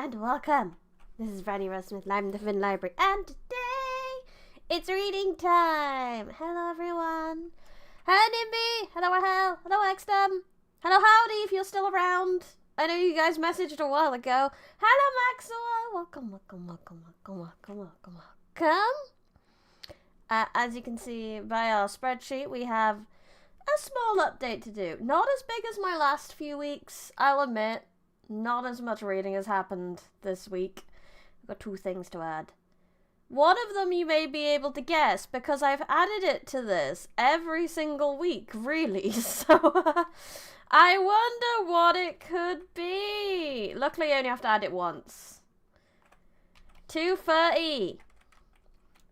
and welcome. This is Brandy Rosesmith, I'm the Finn Library, and today it's reading time. Hello everyone. Hello Nimby. Hello Rahel. Hello Extum. Hello Howdy if you're still around. I know you guys messaged a while ago. Hello Maxwell. Welcome. As you can see by our spreadsheet, we have a small update to do. Not as big as my last few weeks, I'll admit. Not as much reading has happened this week. I've got 2 things to add. One of them you may be able to guess, because I've added it to this every single week, really. So, I wonder what it could be. Luckily, I only have to add it once. 230.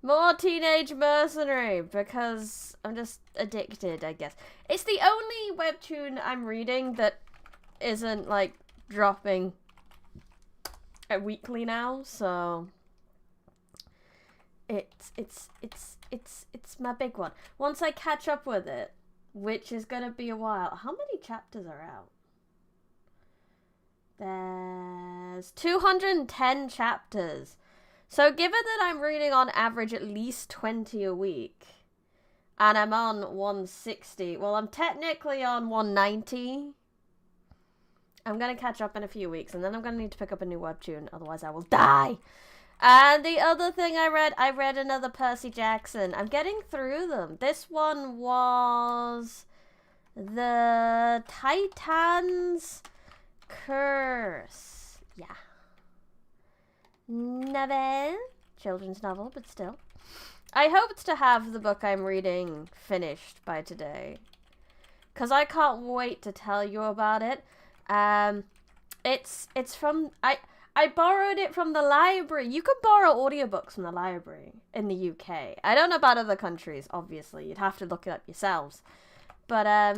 More Teenage Mercenary, because I'm just addicted, I guess. It's the only webtoon I'm reading that isn't, like, dropping weekly now, so it's my big one. Once I catch up with it, which is gonna be a while. How many chapters are out? There's 210 chapters. So given that I'm reading on average at least 20 a week, and I'm on 160, well, I'm technically on 190. I'm going to catch up in a few weeks, and then I'm going to need to pick up a new webtoon, otherwise I will die. And the other thing I read another Percy Jackson. I'm getting through them. This one was The Titan's Curse. Yeah. Novel. Children's novel, but still. I hoped to have the book I'm reading finished by today, because I can't wait to tell you about it. It's from, I borrowed it from the library. You can borrow audiobooks from the library in the UK. I don't know about other countries, obviously. You'd have to look it up yourselves. But, I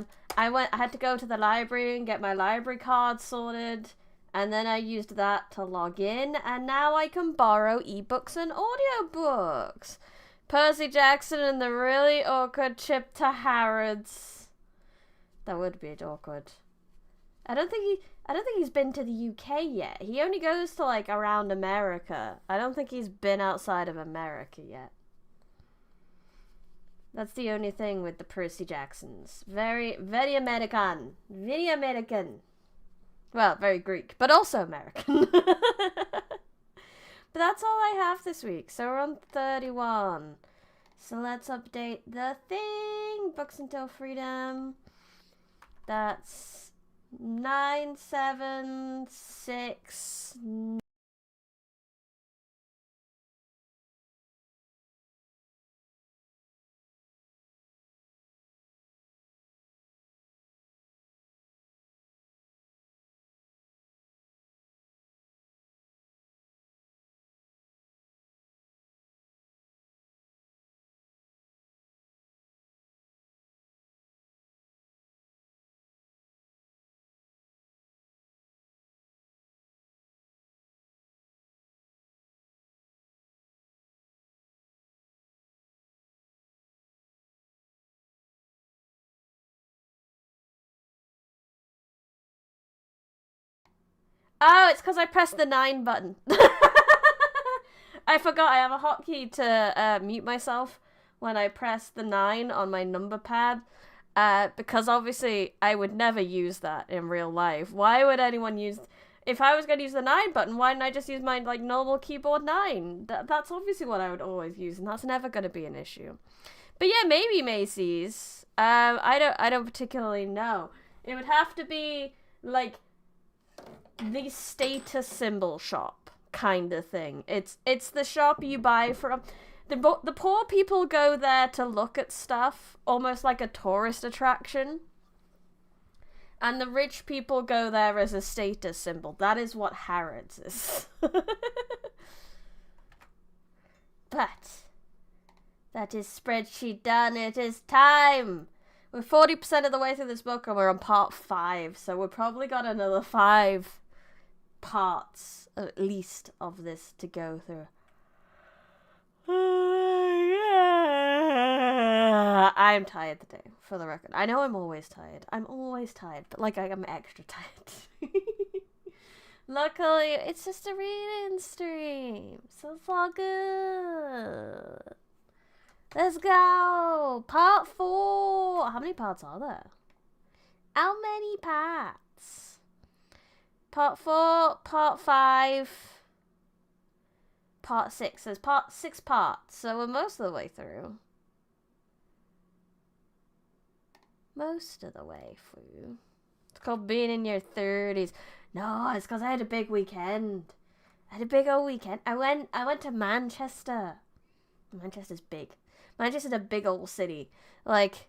had to go to the library and get my library card sorted, and then I used that to log in, and now I can borrow ebooks and audiobooks. Percy Jackson and the really awkward trip to Harrods. That would be awkward. I don't think he's been to the UK yet. He only goes to, like, around America. I don't think he's been outside of America yet. That's the only thing with the Percy Jacksons. Very, very American. Very American. Well, very Greek, but also American. But that's all I have this week. So we're on 31. So let's update the thing. Books Until Freedom. That's 976. Oh, it's because I pressed the 9 button. I forgot I have a hotkey to mute myself when I press the 9 on my number pad. Because obviously I would never use that in real life. Why would anyone use... If I was going to use the 9 button, why didn't I just use my, like, normal keyboard 9? That's obviously what I would always use, and that's never going to be an issue. But yeah, maybe Macy's. I don't particularly know. It would have to be, like, the status symbol shop kind of thing. It's the shop you buy from. The poor people go there to look at stuff, almost like a tourist attraction. And the rich people go there as a status symbol. That is what Harrods is. But that is spreadsheet done. It is time. We're 40% of the way through this book, and we're on part 5. So we've probably got another 5 parts, at least, of this to go through. I'm tired today, for the record. I know I'm always tired. I'm always tired, but, like, I'm extra tired. Luckily, it's just a reading stream, so it's all good. Let's go! Part 4! How many parts are there? How many parts? Part 4, part 5, part 6. There's 6 parts, so we're most of the way through. Most of the way through. It's called being in your 30s. No, it's because I had a big weekend. I had a big old weekend. I went to Manchester. Manchester's big. Manchester's a big old city. Like,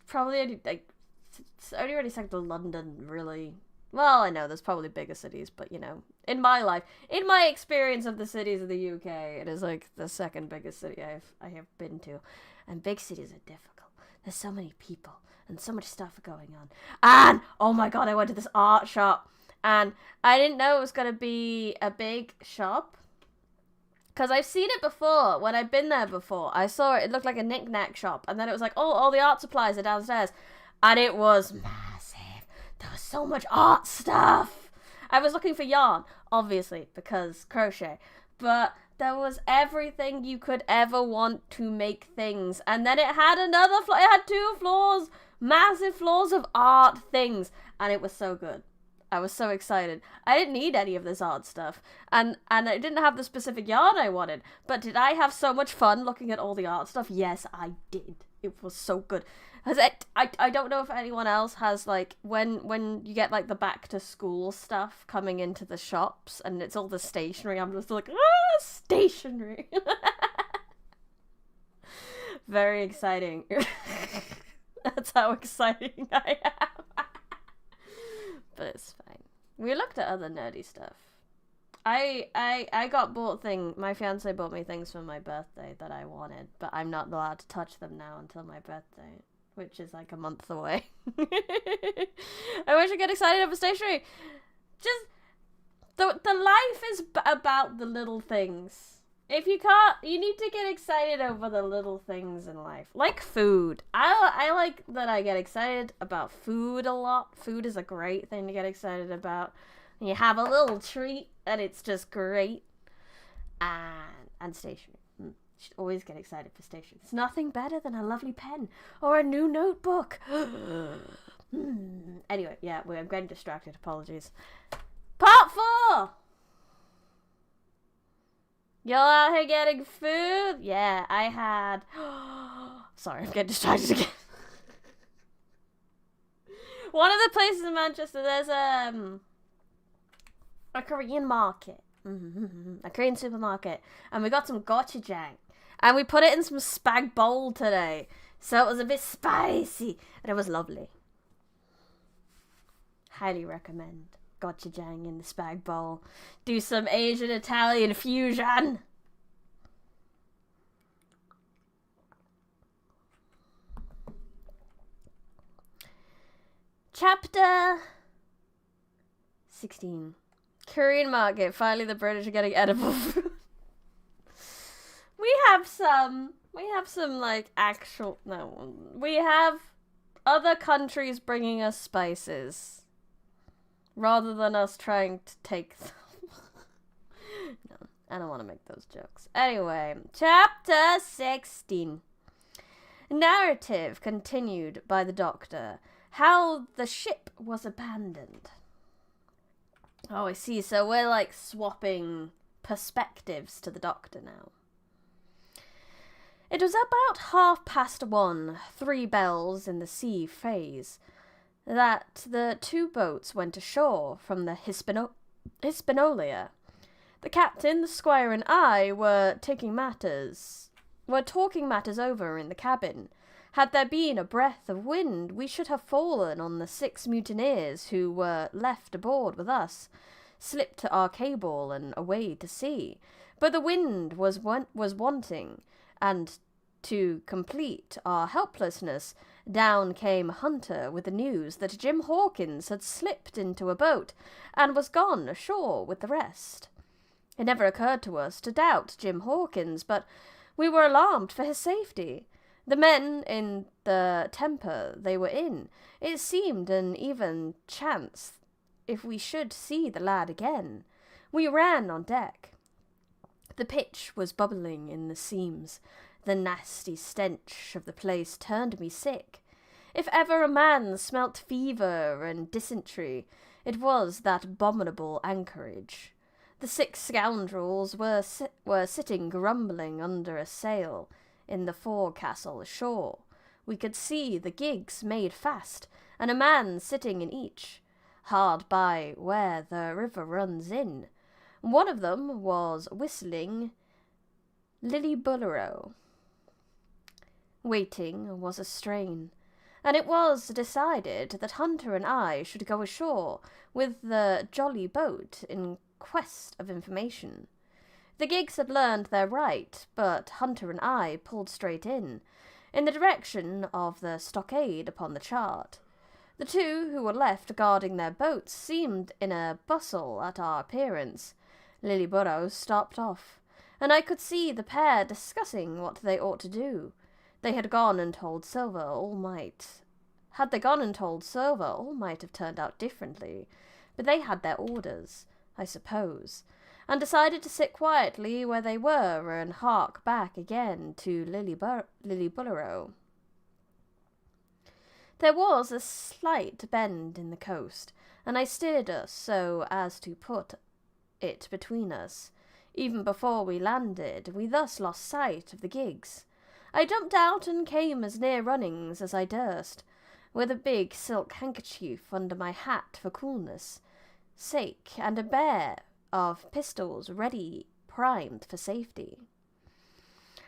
probably only, like, it's only really second to London, really. Well, I know there's probably bigger cities, but you know, in my life, in my experience of the cities of the UK, it is like the second biggest city I have been to, and big cities are difficult. There's so many people and so much stuff going on. And oh my god, I went to this art shop, and I didn't know it was gonna be a big shop. Because I've seen it before. When I've been there before, I saw it. It looked like a knick-knack shop. And then it was like, oh, all the art supplies are downstairs. And it was massive. There was so much art stuff. I was looking for yarn, obviously, because crochet. But there was everything you could ever want to make things. And then it had another floor. It had 2 floors. Massive floors of art things. And it was so good. I was so excited. I didn't need any of this art stuff. And I didn't have the specific yarn I wanted. But did I have so much fun looking at all the art stuff? Yes, I did. It was so good. I don't know if anyone else has, like, when you get, like, the back to school stuff coming into the shops and it's all the stationery, I'm just like, stationery. Very exciting. That's how exciting I am. But it's fine. We looked at other nerdy stuff. I got my fiance bought me things for my birthday that I wanted, but I'm not allowed to touch them now until my birthday, which is like a month away. I wish I get excited over stationery. Just the life is about the little things. If you can't, you need to get excited over the little things in life. Like food. I like that I get excited about food a lot. Food is a great thing to get excited about. And you have a little treat and it's just great. And stationery. You should always get excited for stationery. There's nothing better than a lovely pen or a new notebook. Anyway, yeah, I'm getting distracted. Apologies. Part 4! Y'all out here getting food? Yeah, I had... Sorry, I'm getting distracted again. One of the places in Manchester, there's a Korean market. A Korean supermarket. And we got some gochujang. And we put it in some spag bowl today. So it was a bit spicy. And it was lovely. Highly recommend. Gochujang in the spag bowl. Do some Asian Italian fusion. Chapter 16. Korean market. Finally the British are getting edible food. We have some like actual, no, we have other countries bringing us spices. Rather than us trying to take them. No, I don't want to make those jokes. Anyway, chapter 16. Narrative continued by the doctor. How the ship was abandoned. Oh, I see. So we're like swapping perspectives to the doctor now. It was about 1:30, 3 bells in the sea phase, that the 2 boats went ashore from the Hispaniola. The captain, the squire, and I were talking matters over in the cabin. Had there been a breath of wind, we should have fallen on the 6 mutineers who were left aboard with us, slipped our cable and away to sea. But the wind was wanting, and to complete our helplessness, down came Hunter with the news that Jim Hawkins had slipped into a boat and was gone ashore with the rest. It never occurred to us to doubt Jim Hawkins, but we were alarmed for his safety. The men, in the temper they were in, it seemed an even chance if we should see the lad again. We ran on deck. The pitch was bubbling in the seams. The nasty stench of the place turned me sick. If ever a man smelt fever and dysentery, it was that abominable anchorage. The 6 scoundrels were sitting grumbling under a sail in the forecastle ashore. We could see the gigs made fast, and a man sitting in each, hard by where the river runs in. One of them was whistling Lillibullero. Waiting was a strain, and it was decided that Hunter and I should go ashore with the jolly boat in quest of information. The gigs had learned their right, but Hunter and I pulled straight in the direction of the stockade upon the chart. The 2 who were left guarding their boats seemed in a bustle at our appearance. Lillibullero stopped off, and I could see the pair discussing what they ought to do. They had gone and told Silver all might. Had they gone and told Silver, all might have turned out differently, but they had their orders, I suppose, and decided to sit quietly where they were and hark back again to Lillibullero. There was a slight bend in the coast, and I steered us so as to put it between us. Even before we landed, we thus lost sight of the gigs. I jumped out and came as near runnings as I durst, with a big silk handkerchief under my hat for coolness' sake, and a pair of pistols ready primed for safety.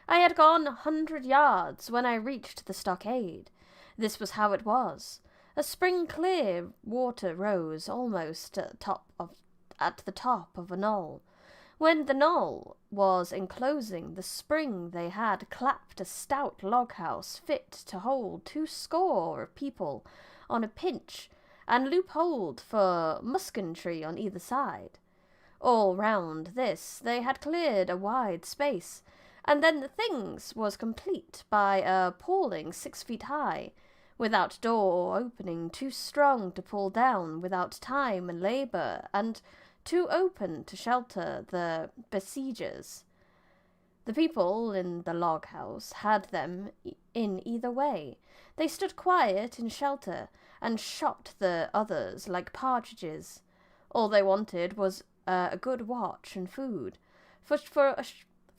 I had gone 100 yards when I reached the stockade. This was how it was. A spring-clear water rose almost at the top of a knoll. When the knoll was enclosing the spring, they had clapped a stout log-house fit to hold 200 of people on a pinch, and loopholed for musketry on either side. All round this they had cleared a wide space, and then the things was complete by a paling 6 feet high, without door or opening, too strong to pull down without time and labour, and too open to shelter the besiegers. The people in the log-house had them in either way. They stood quiet in shelter, and shot the others like partridges. All they wanted was a good watch and food, for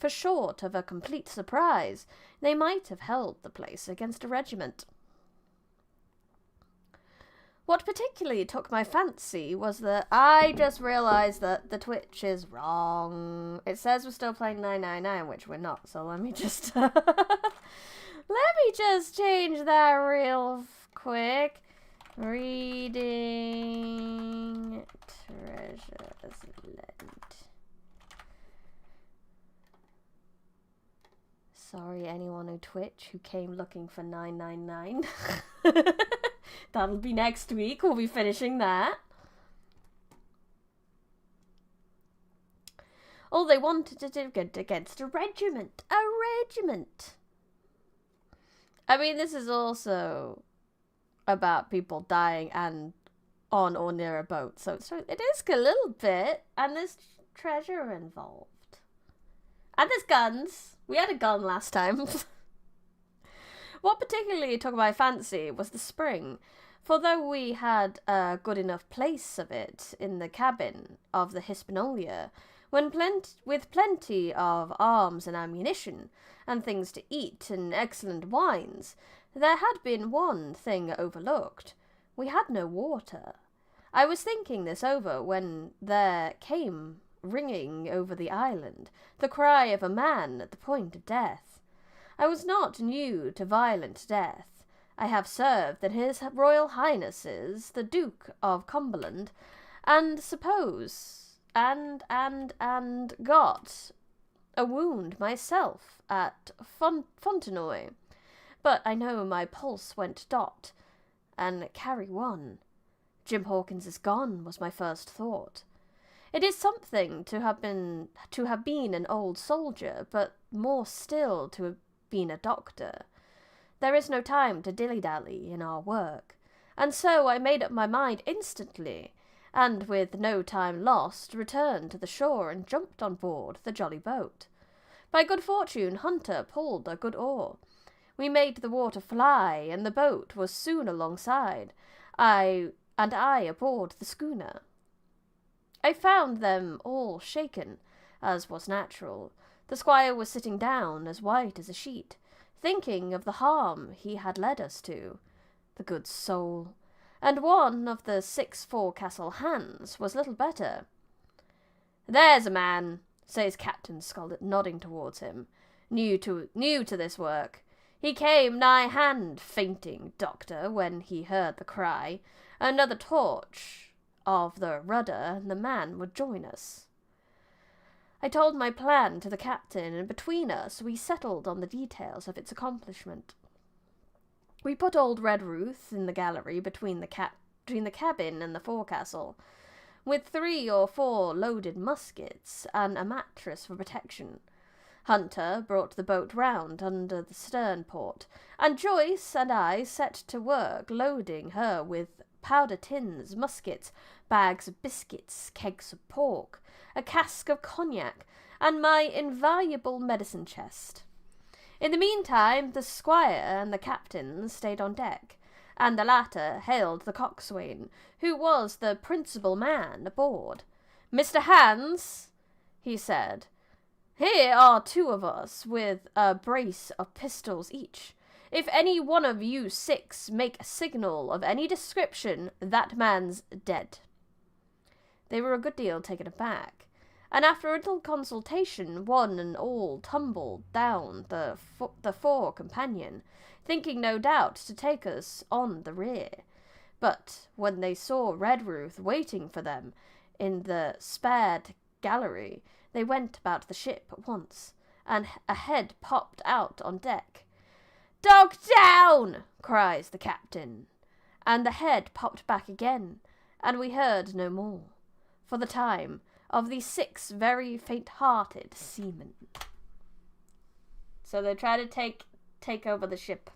short of a complete surprise, they might have held the place against a regiment. What particularly took my fancy was that I just realised that the Twitch is wrong. It says we're still playing 999, which we're not, so let me just change that real quick. Reading treasures lent. Sorry, anyone on Twitch who came looking for 999. That'll be next week. We'll be finishing that. All they wanted to do against a regiment. A regiment! I mean, this is also about people dying and on or near a boat. So it is a little bit. And there's treasure involved. And there's guns. We had a gun last time. What particularly took my fancy was the spring, for though we had a good enough place of it in the cabin of the Hispaniola, with plenty of arms and ammunition, and things to eat and excellent wines, there had been one thing overlooked. We had no water. I was thinking this over when there came ringing over the island the cry of a man at the point of death. I was not new to violent death. I have served in His Royal Highnesses the Duke of Cumberland, and got a wound myself at Fontenoy. But I know my pulse went dot, and carry one. Jim Hawkins is gone, was my first thought. It is something to have been an old soldier, but more still to have been a doctor. There is no time to dilly-dally in our work, and so I made up my mind instantly, and with no time lost returned to the shore and jumped on board the jolly boat. By good fortune Hunter pulled a good oar. We made the water fly, and the boat was soon alongside, I aboard the schooner. I found them all shaken, as was natural. The squire was sitting down, as white as a sheet, thinking of the harm he had led us to, the good soul, and one of the 6 forecastle hands was little better. "There's a man," says Captain Scollett, nodding towards him, new to this work. "He came nigh hand fainting, doctor, when he heard the cry. Another torch of the rudder, and the man would join us." I told my plan to the captain, and between us we settled on the details of its accomplishment. We put old Redruth in the gallery between the cabin and the forecastle, with 3 or 4 loaded muskets and a mattress for protection. Hunter brought the boat round under the stern port, and Joyce and I set to work loading her with powder tins, muskets, bags of biscuits, kegs of pork, a cask of cognac, and my invaluable medicine chest. In the meantime, the squire and the captain stayed on deck, and the latter hailed the coxswain, who was the principal man aboard. "Mr. Hans," he said, "here are 2 of us with a brace of pistols each. If any one of you 6 make a signal of any description, that man's dead." They were a good deal taken aback, and after a little consultation, one and all tumbled down the fore companion, thinking no doubt to take us on the rear. But when they saw Redruth waiting for them in the spared gallery, they went about the ship at once, and a head popped out on deck. "Dog down!" cries the captain, and the head popped back again, and we heard no more, for the time, of these 6 very faint-hearted seamen. So they try to take over the ship.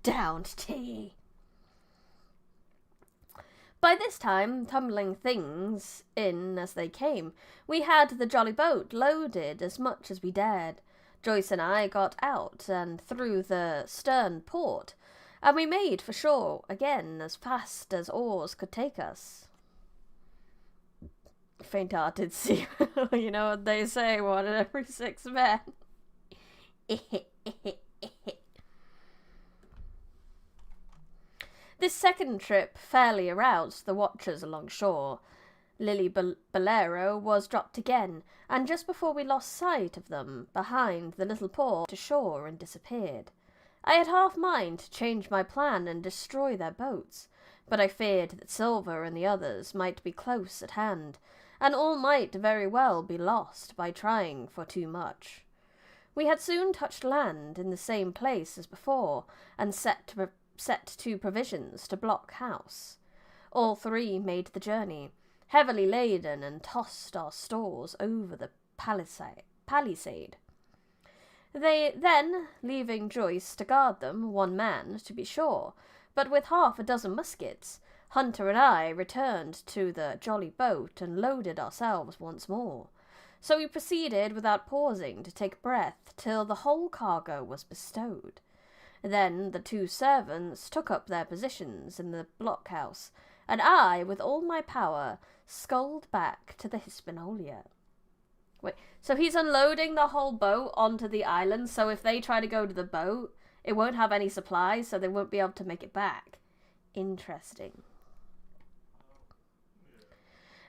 Downed tea. By this time, tumbling things in as they came, we had the jolly boat loaded as much as we dared. Joyce and I got out and through the stern port, and we made for shore again as fast as oars could take us. Faint-hearted seamen, you know what they say, 1 in every 6 men. This second trip fairly aroused the watchers along shore. Lily Bolero was dropped again, and just before we lost sight of them, behind the little port to shore and disappeared. I had half mind to change my plan and destroy their boats, but I feared that Silver and the others might be close at hand, and all might very well be lost by trying for too much. We had soon touched land in the same place as before, and set to provisions to Block House. All 3 made the journey, heavily laden, and tossed our stores over the palisade. They then, leaving Joyce to guard them, 1 man, to be sure, but with half a dozen muskets, Hunter and I returned to the jolly boat and loaded ourselves once more. So we proceeded without pausing to take breath till the whole cargo was bestowed. Then the 2 servants took up their positions in the blockhouse, and I, with all my power, sculled back to the Hispaniola. Wait, so he's unloading the whole boat onto the island, so if they try to go to the boat, it won't have any supplies, so they won't be able to make it back. Interesting.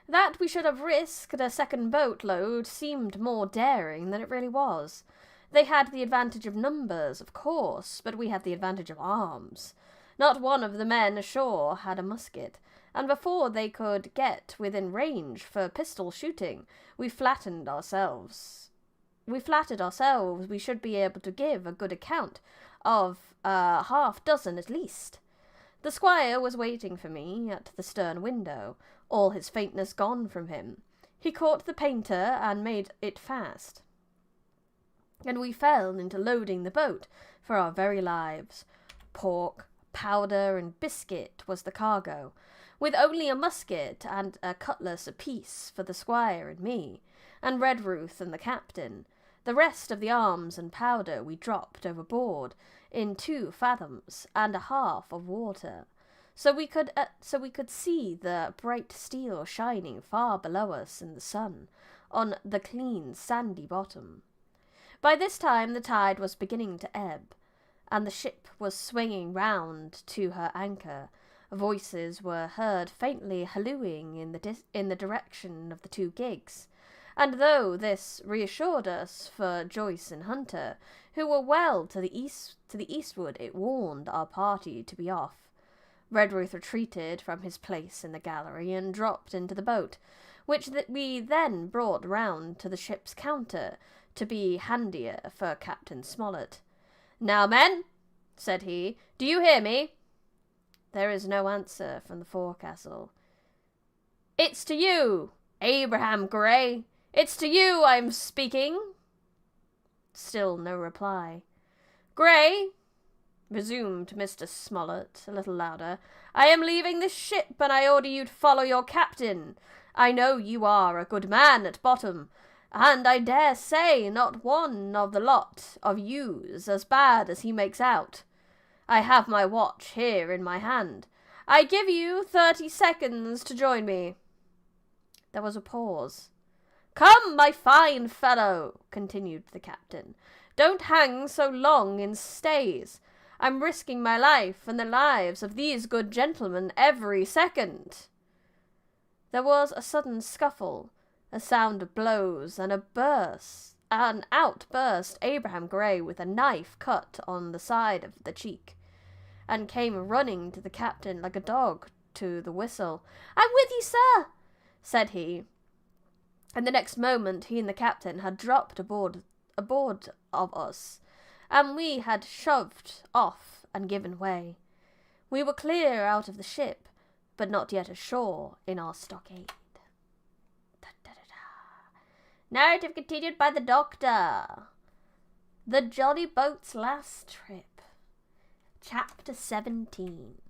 That we should have risked a second boat load seemed more daring than it really was. They had the advantage of numbers, of course, but we had the advantage of arms. Not one of the men ashore had a musket, and before they could get within range for pistol shooting, we flattered ourselves we should be able to give a good account of 6 at least. The squire was waiting for me at the stern window, all his faintness gone from him. He caught the painter and made it fast, and we fell into loading the boat for our very lives. Pork, powder, and biscuit was the cargo, with only a musket and a cutlass apiece for the squire and me, and Redruth and the captain. The rest of the arms and powder we dropped overboard in 2 fathoms and a half of water, so we could see the bright steel shining far below us in the sun on the clean sandy bottom. By this time the tide was beginning to ebb, and the ship was swinging round to her anchor. Voices were heard faintly hallooing in the direction of the 2 gigs, and though this reassured us for Joyce and Hunter, who were well to the eastward, it warned our party to be off. Redruth retreated from his place in the gallery and dropped into the boat, which we then brought round to the ship's counter to be handier for Captain Smollett. "Now, men," said he, "do you hear me?" There is no answer from the forecastle. "It's to you, Abraham Gray. It's to you I'm speaking." Still no reply. "Gray," resumed Mr. Smollett, a little louder, "I am leaving this ship, and I order you to follow your captain. I know you are a good man at bottom, and I dare say not one of the lot of you's as bad as he makes out. I have my watch here in my hand. I give you 30 seconds to join me." There was a pause. "Come, my fine fellow," continued the captain. "Don't hang so long in stays. I'm risking my life and the lives of these good gentlemen every second." There was a sudden scuffle, a sound of blows, and out burst Abraham Gray with a knife cut on the side of the cheek, and came running to the captain like a dog to the whistle. "I'm with you, sir," said he, and the next moment he and the captain had dropped aboard of us, and we had shoved off and given way. We were clear out of the ship, but not yet ashore in our stockade. Narrative continued by the Doctor. The Jolly Boat's Last Trip. Chapter 17.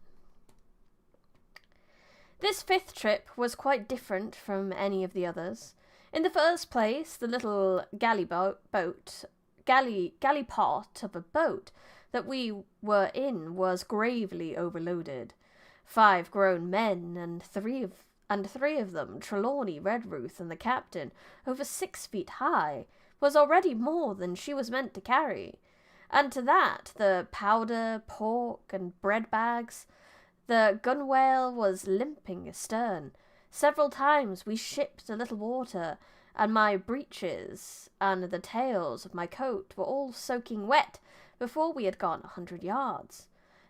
This 5th trip was quite different from any of the others. In the first place, the little gallipot of a boat that we were in was gravely overloaded. 5 grown men, and three of them, Trelawney, Redruth, and the captain, over 6 feet high, was already more than she was meant to carry. And to that, the powder, pork, and bread bags. The gunwale was limping astern. Several times we shipped a little water, and my breeches and the tails of my coat were all soaking wet before we had gone 100 yards.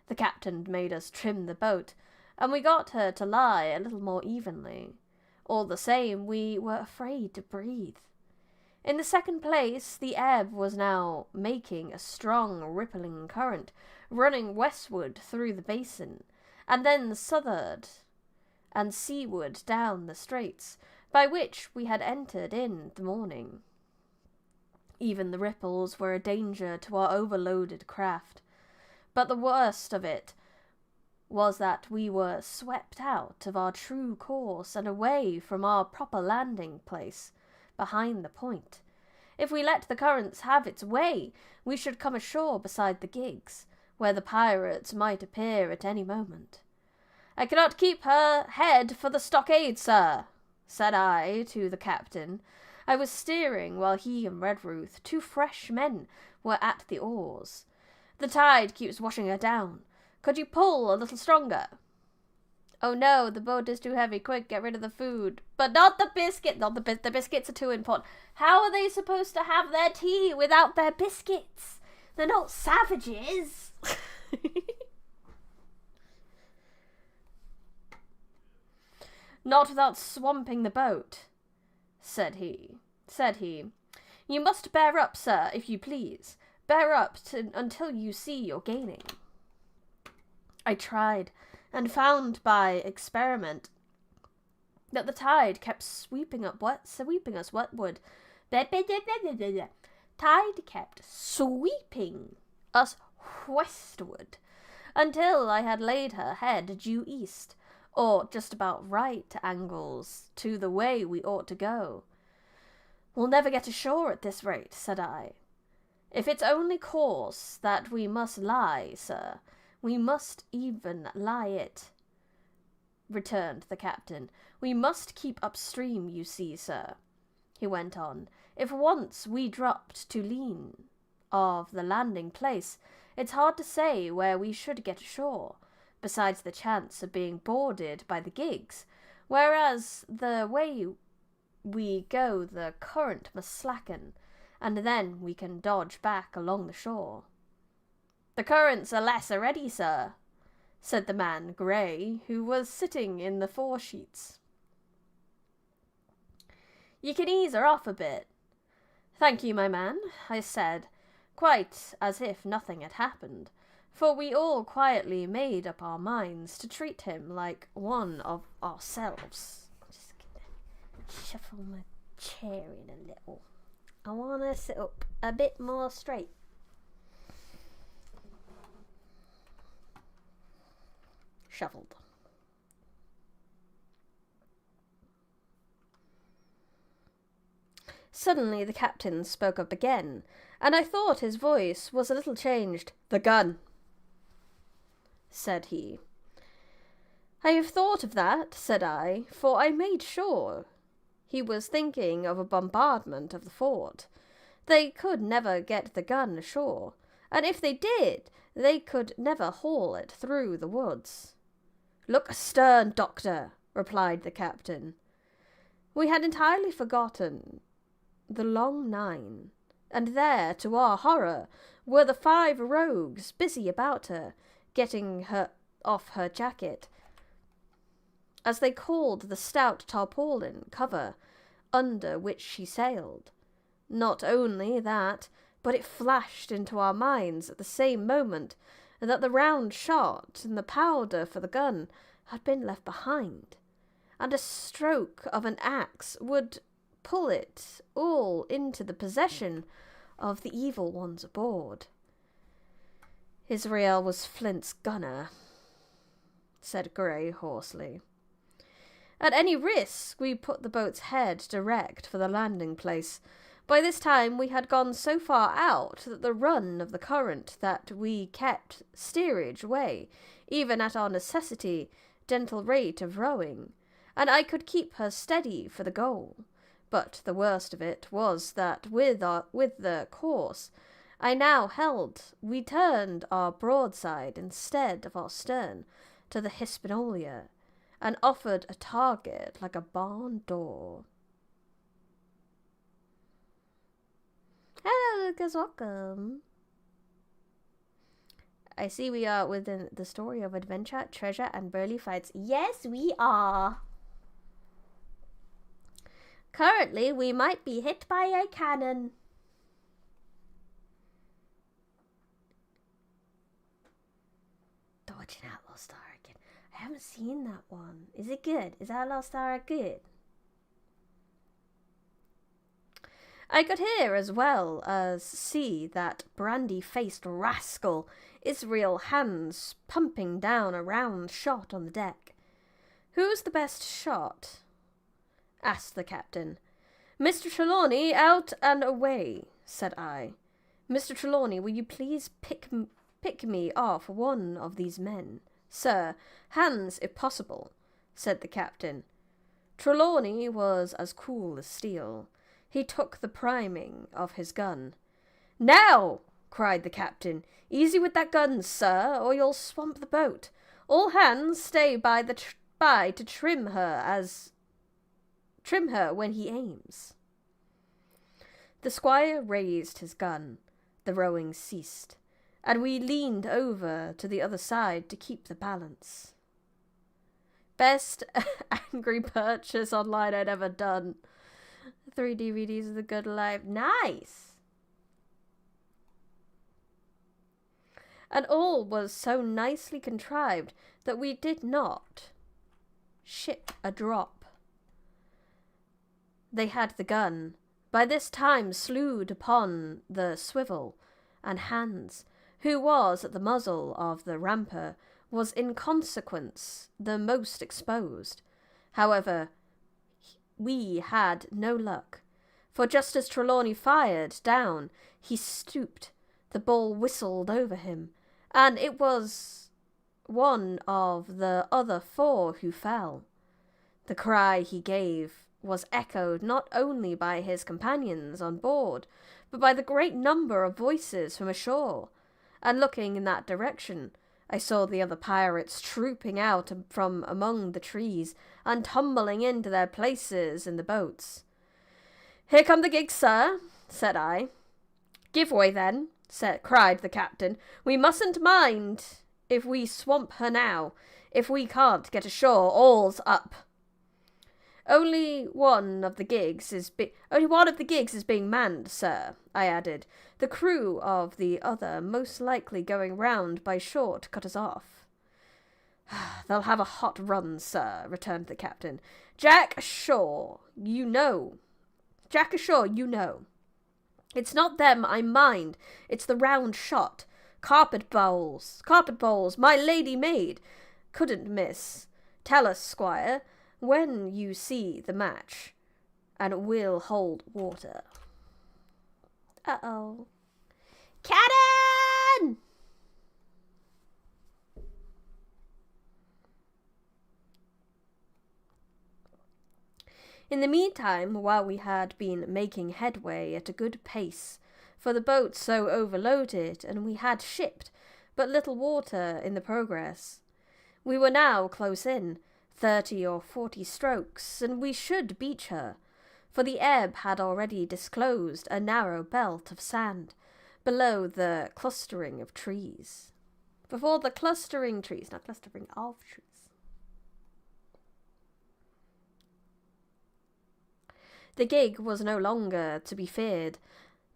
The captain made us trim the boat, and we got her to lie a little more evenly. All the same, we were afraid to breathe. In the second place, the ebb was now making a strong rippling current, running westward through the basin, and then southward and seaward down the straits, by which we had entered in the morning. Even the ripples were a danger to our overloaded craft, but the worst of it was that we were swept out of our true course and away from our proper landing place, behind the point. If we let the currents have its way, we should come ashore beside the gigs, where the pirates might appear at any moment. "I cannot keep her head for the stockade, sir," said I to the captain. I was steering while he and Redruth, 2 fresh men, were at the oars. "The tide keeps washing her down. Could you pull a little stronger?" "Oh no, the boat is too heavy. Quick, get rid of the food." "But not the biscuit." The biscuits are too important. How are they supposed to have their tea without their biscuits? They're not savages. "Not without swamping the boat," said he. "You must bear up, sir, if you please. Bear up until you see you're gaining." I tried, and found by experiment that the tide kept sweeping us westward. Tide kept sweeping us westward until I had laid her head due east, or just about right angles to the way we ought to go. We'll never get ashore at this rate, said I. If it's only course that we must lie, sir, we must even lie it, returned the captain. We must keep upstream, you see, sir, he went on. If once we dropped to lean of the landing place, it's hard to say where we should get ashore, besides the chance of being boarded by the gigs, whereas the way we go the current must slacken, and then we can dodge back along the shore. The currents are less already, sir, said the man, Grey, who was sitting in the foresheets. You can ease her off a bit. Thank you, my man, I said, quite as if nothing had happened, for we all quietly made up our minds to treat him like one of ourselves. I'm just gonna shuffle my chair in a little. I want to sit up a bit more straight. Shuffled. Suddenly the captain spoke up again, and I thought his voice was a little changed. The gun, said he. I have thought of that, said I, for I made sure he was thinking of a bombardment of the fort. They could never get the gun ashore, and if they did, they could never haul it through the woods. Look astern, doctor, replied the captain. We had entirely forgotten the long 9, and there, to our horror, were the 5 rogues busy about her, getting her off her jacket, as they called the stout tarpaulin cover under which she sailed. Not only that, but it flashed into our minds at the same moment that the round shot and the powder for the gun had been left behind, and a stroke of an axe would pull it all into the possession of the evil ones aboard. Israel was Flint's gunner, said Grey hoarsely. At any risk, we put the boat's head direct for the landing place. By this time we had gone so far out that the run of the current that we kept steerage way, even at our necessity, gentle rate of rowing, and I could keep her steady for the goal. But the worst of it was that with the course I now held, we turned our broadside instead of our stern to the Hispaniola, and offered a target like a barn door. Hello, Lucas, welcome. I see we are within the story of adventure, treasure, and burly fights. Yes, we are. Currently, we might be hit by a cannon. Dodging Outlaw Star again. I haven't seen that one. Is it good? Is Outlaw Star good? I could hear as well as see that brandy-faced rascal Israel Hands pumping down a round shot on the deck. Who's the best shot? Asked the captain. Mr. Trelawney, out and away, said I. Mr. Trelawney, will you please pick me off one of these men? Sir, hands if possible, said the captain. Trelawney was as cool as steel. He took the priming of his gun. Now, cried the captain, easy with that gun, sir, or you'll swamp the boat. All hands stay by to trim her when he aims. The squire raised his gun. The rowing ceased, and we leaned over to the other side to keep the balance. Best angry purchase online I'd ever done. 3 DVDs of The Good Life. Nice! and all was so nicely contrived that we did not ship a drop. They had the gun, by this time slewed upon the swivel, and Hans, who was at the muzzle of the ramper, was in consequence the most exposed. However, we had no luck, for just as Trelawney fired down, he stooped, the ball whistled over him, and it was one of the other 4 who fell. The cry he gave was echoed not only by his companions on board, but by the great number of voices from ashore, and looking in that direction, I saw the other pirates trooping out from among the trees and tumbling into their places in the boats. "Here come the gigs, sir," said I. "Give way, then," cried the captain. "We mustn't mind if we swamp her now. If we can't get ashore, all's up." Only one of the gigs is being manned, sir," I added, "the crew of the other most likely going round by shore to cut us off." "They'll have a hot run, sir," returned the captain. Jack ashore, you know. It's not them I mind, it's the round shot. Carpet bowls, my lady maid. Couldn't miss. Tell us, squire, when you see the match, and we'll hold water." Uh-oh. Cannon! In the meantime, while we had been making headway at a good pace, for the boat so overloaded, and we had shipped but little water in the progress, we were now close in, 30 or 40 strokes, and we should beach her, for the ebb had already disclosed a narrow belt of sand below the clustering of trees. Before the clustering trees, not clustering of trees. The gig was no longer to be feared.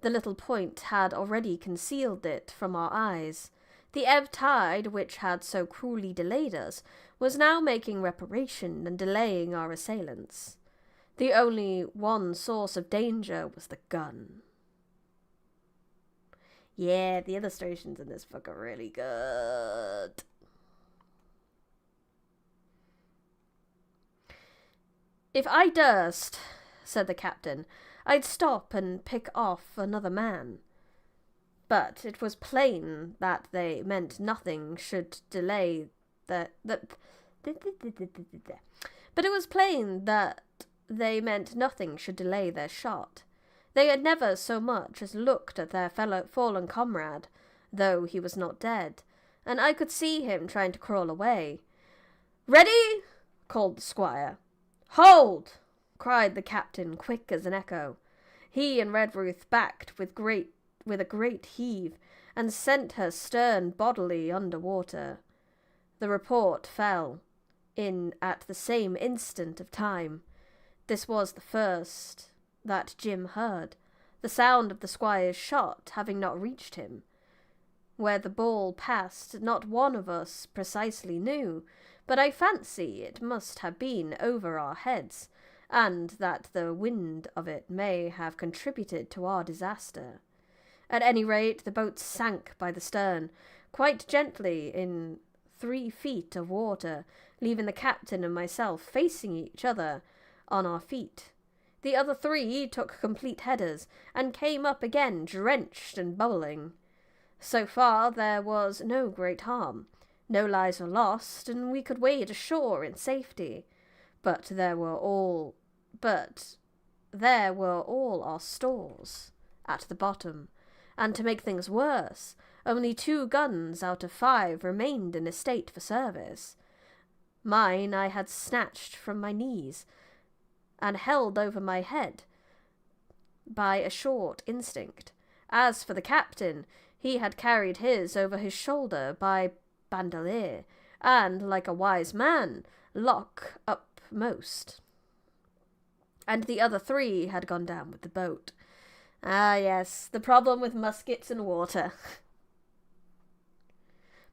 The little point had already concealed it from our eyes. The ebb tide, which had so cruelly delayed us, was now making reparation and delaying our assailants. The only one source of danger was the gun. Yeah, the illustrations in this book are really good. "If I durst," said the captain, "I'd stop and pick off another man. But it was plain that they meant nothing should delay their shot. They had never so much as looked at their fallen comrade, though he was not dead, and I could see him trying to crawl away. "Ready?" called the squire. "Hold!" cried the captain, quick as an echo. He and Redruth backed with a great heave, and sent her stern bodily under water. The report fell in at the same instant of time. This was the first that Jim heard, the sound of the squire's shot having not reached him. Where the ball passed, not one of us precisely knew, but I fancy it must have been over our heads, and that the wind of it may have contributed to our disaster. At any rate, the boat sank by the stern, quite gently in 3 feet of water, leaving the captain and myself facing each other on our feet. The other 3 took complete headers, and came up again drenched and bubbling. So far there was no great harm. No lives were lost, and we could wade ashore in safety. But there were all our stores at the bottom, and to make things worse, only 2 guns out of 5 remained in a state for service. Mine I had snatched from my knees, and held over my head by a short instinct. As for the captain, he had carried his over his shoulder by bandolier, and, like a wise man, lock upmost. And the other 3 had gone down with the boat. Ah, yes, the problem with muskets and water.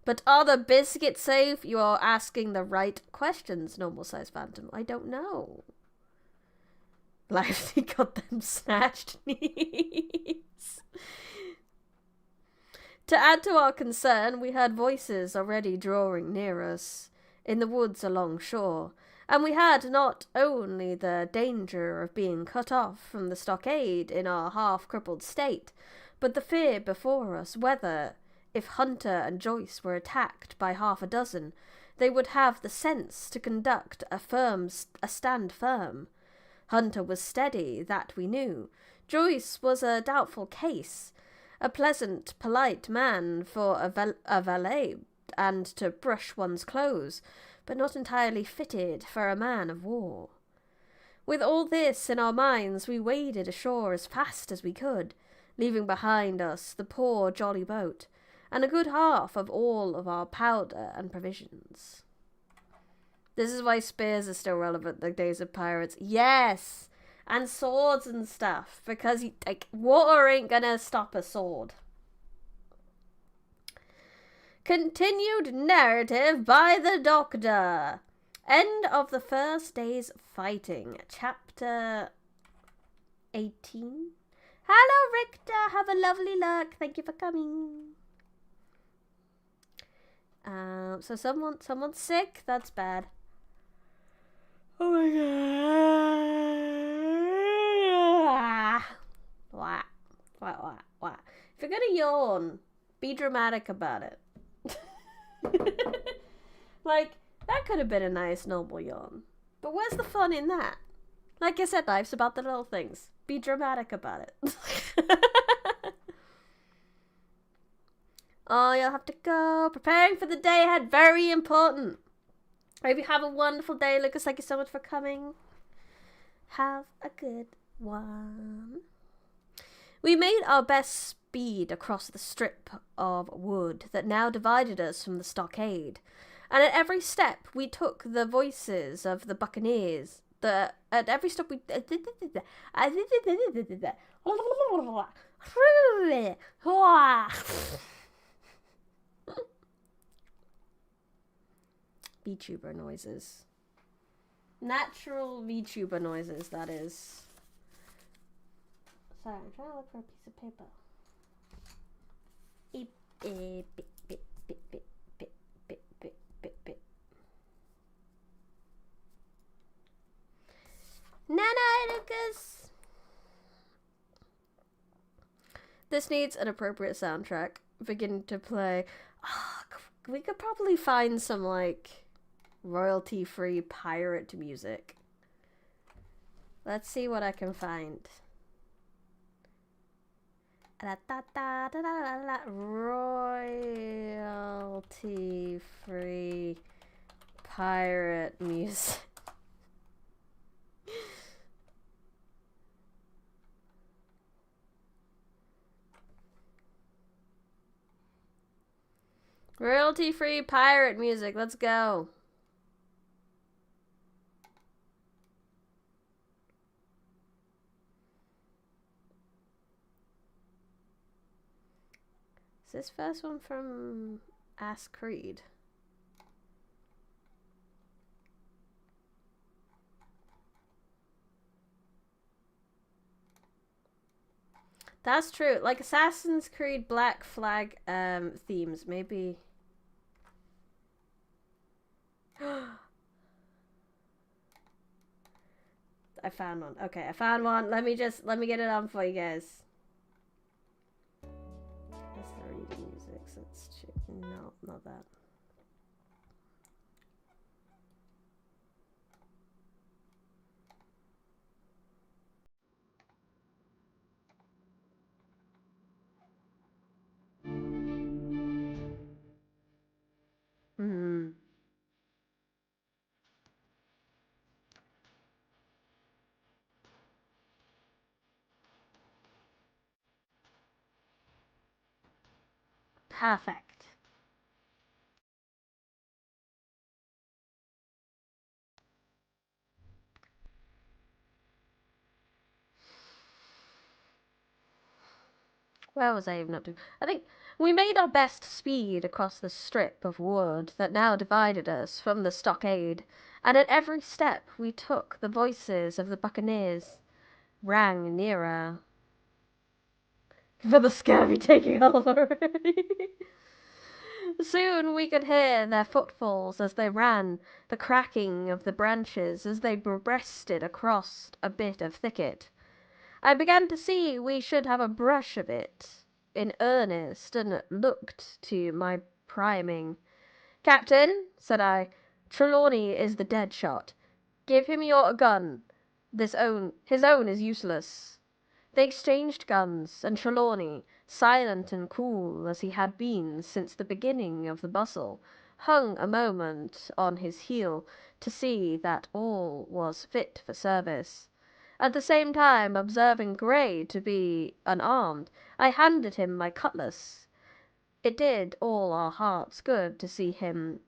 But are the biscuits safe? You are asking the right questions, normal size phantom. I don't know. Lively got them snatched knees. To add to our concern, we heard voices already drawing near us, in the woods along shore, and we had not only the danger of being cut off from the stockade in our half-crippled state, but the fear before us whether, if Hunter and Joyce were attacked by half a dozen, they would have the sense to conduct a stand firm. Hunter was steady, that we knew. Joyce was a doubtful case, a pleasant, polite man for a valet and to brush one's clothes, but not entirely fitted for a man of war. With all this in our minds, we waded ashore as fast as we could, leaving behind us the poor jolly boat, and a good half of all of our powder and provisions. This is why spears are still relevant in the days of pirates. Yes! And swords and stuff, because water ain't gonna stop a sword. Continued narrative by the Doctor. End of the first day's fighting. Chapter 18. Hello, Richter. Have a lovely luck. Thank you for coming. So someone's sick. That's bad. Oh my god. What? If you're gonna yawn, be dramatic about it. Like, that could have been a nice normal yawn. But where's the fun in that? Like I said, life's about the little things. Be dramatic about it. Oh, you'll have to go. Preparing for the day ahead. Very important. I hope you have a wonderful day, Lucas. Thank you so much for coming. Have a good one. We made our best speed across the strip of wood that now divided us from the stockade, and at every step we took the voices of the buccaneers. At every step we Vtuber noises. Natural Vtuber noises, that is. Sorry, I'm trying to look for a piece of paper. Nana, Lucas! This needs an appropriate soundtrack. Begin to play. Oh, we could probably find some, like, royalty-free pirate music. Let's see what I can find. Royalty-free pirate music. Royalty-free pirate music. Let's go. Is this first one from Ass Creed? That's true. Like Assassin's Creed Black Flag themes, maybe. I found one. Okay, I found one. Let me get it on for you guys. That's the reading music, so it's true. No, not that. Perfect. Where was I even up to? I think we made our best speed across the strip of wood that now divided us from the stockade, and at every step we took the voices of the buccaneers rang nearer. For the scurvy taking hold already. Soon we could hear their footfalls as they ran, the cracking of the branches as they breasted across a bit of thicket. I began to see we should have a brush of it in earnest, and looked to my priming. "Captain," said I, "Trelawney is the dead shot. Give him your gun. His own is useless." They exchanged guns, and Trelawney, silent and cool as he had been since the beginning of the bustle, hung a moment on his heel to see that all was fit for service. At the same time, observing Gray to be unarmed, I handed him my cutlass. It did all our hearts good to see him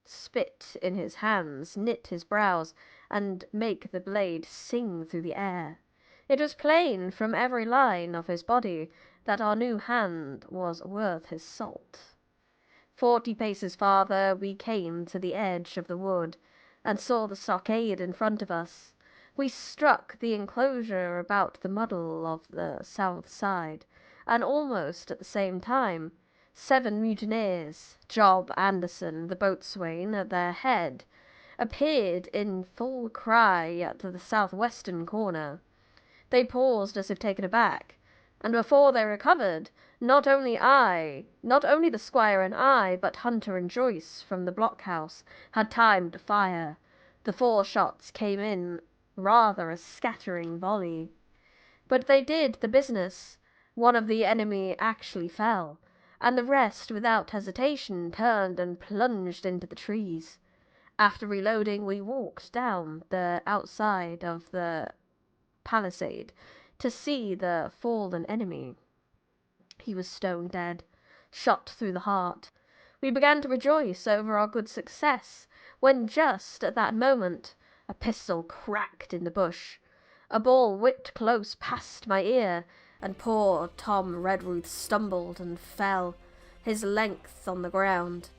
spit in his hands, knit his brows, and make the blade sing through the air. It was plain from every line of his body that our new hand was worth his salt. 40 paces farther we came to the edge of the wood, and saw the stockade in front of us. We struck the enclosure about the muddle of the south side, and almost at the same time 7 mutineers, Job Anderson, the boatswain, at their head, appeared in full cry at the southwestern corner. They paused as if taken aback, and before they recovered, not only the squire and I, but Hunter and Joyce from the blockhouse had time to fire. The 4 shots came in rather a scattering volley. But they did the business. One of the enemy actually fell, and the rest without hesitation turned and plunged into the trees. After reloading, we walked down the outside of the palisade to see the fallen enemy. He was stone dead, shot through the heart. We began to rejoice over our good success, when just at that moment a pistol cracked in the bush. A ball whipped close past my ear, and poor Tom Redruth stumbled and fell, his length on the ground.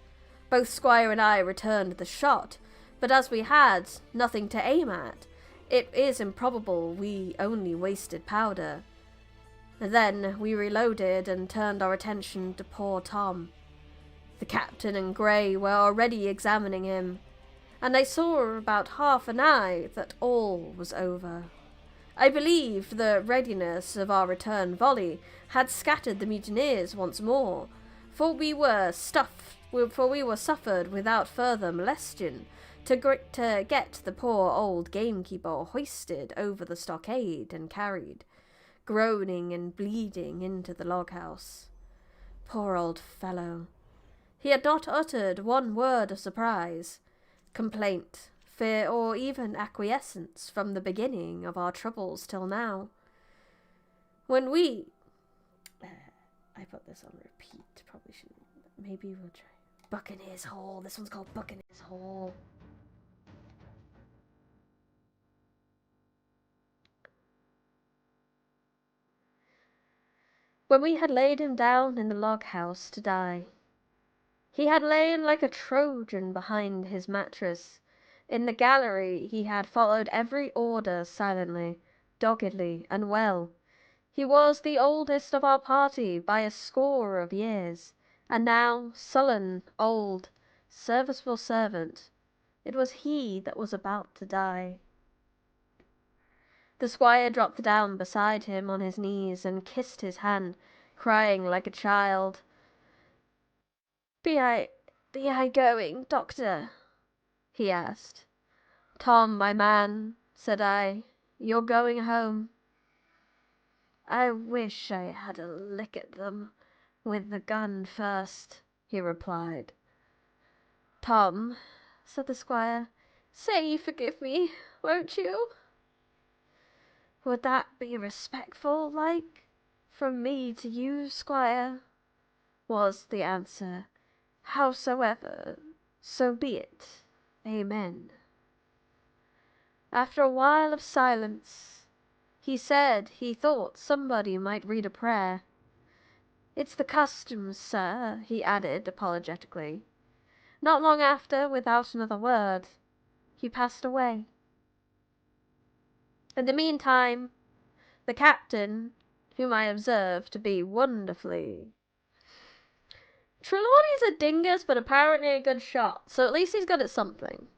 Both Squire and I returned the shot, but as we had nothing to aim at, it is improbable we only wasted powder. Then we reloaded and turned our attention to poor Tom. The captain and Gray were already examining him, and I saw about half an eye that all was over. I believed the readiness of our return volley had scattered the mutineers once more, for we were suffered without further molestion to get the poor old gamekeeper hoisted over the stockade and carried, groaning and bleeding, into the log-house. Poor old fellow! He had not uttered one word of surprise, complaint, fear, or even acquiescence from the beginning of our troubles till now. When we... I put this on repeat, probably shouldn't. Maybe we'll try. Buccaneers Hall. This one's called Buccaneers Hall. When we had laid him down in the log-house to die, he had lain like a Trojan behind his mattress. In the gallery he had followed every order silently, doggedly, and well. He was the oldest of our party by a score of years, and now, sullen, old, serviceable servant, it was he that was about to die. The squire dropped down beside him on his knees and kissed his hand, crying like a child. Be I going, doctor?" he asked. "Tom, my man," said I, "you're going home." "I wish I had a lick at them with the gun first," he replied. "Tom," said the squire, "say you forgive me, won't you?" "Would that be respectful, like, from me to you, squire?" was the answer. "Howsoever, so be it. Amen." After a while of silence, he said he thought somebody might read a prayer. It's the custom, sir, he added apologetically. Not long after, without another word, he passed away. In the meantime, the captain, whom I observed to be wonderfully... Trelawney's a dingus, but apparently a good shot, so at least he's good at something.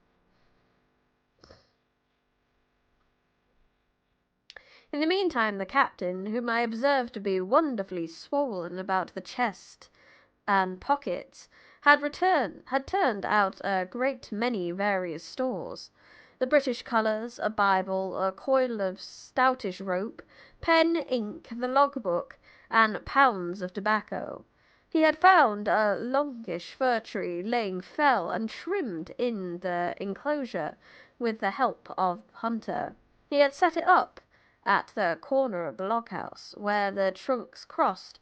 In the meantime, the captain, whom I observed to be wonderfully swollen about the chest and pockets, had turned out a great many various stores. The British colours, a Bible, a coil of stoutish rope, pen, ink, the logbook, and pounds of tobacco. He had found a longish fir tree lying fell and trimmed in the enclosure with the help of Hunter. He had set it up at the corner of the log-house, where the trunks crossed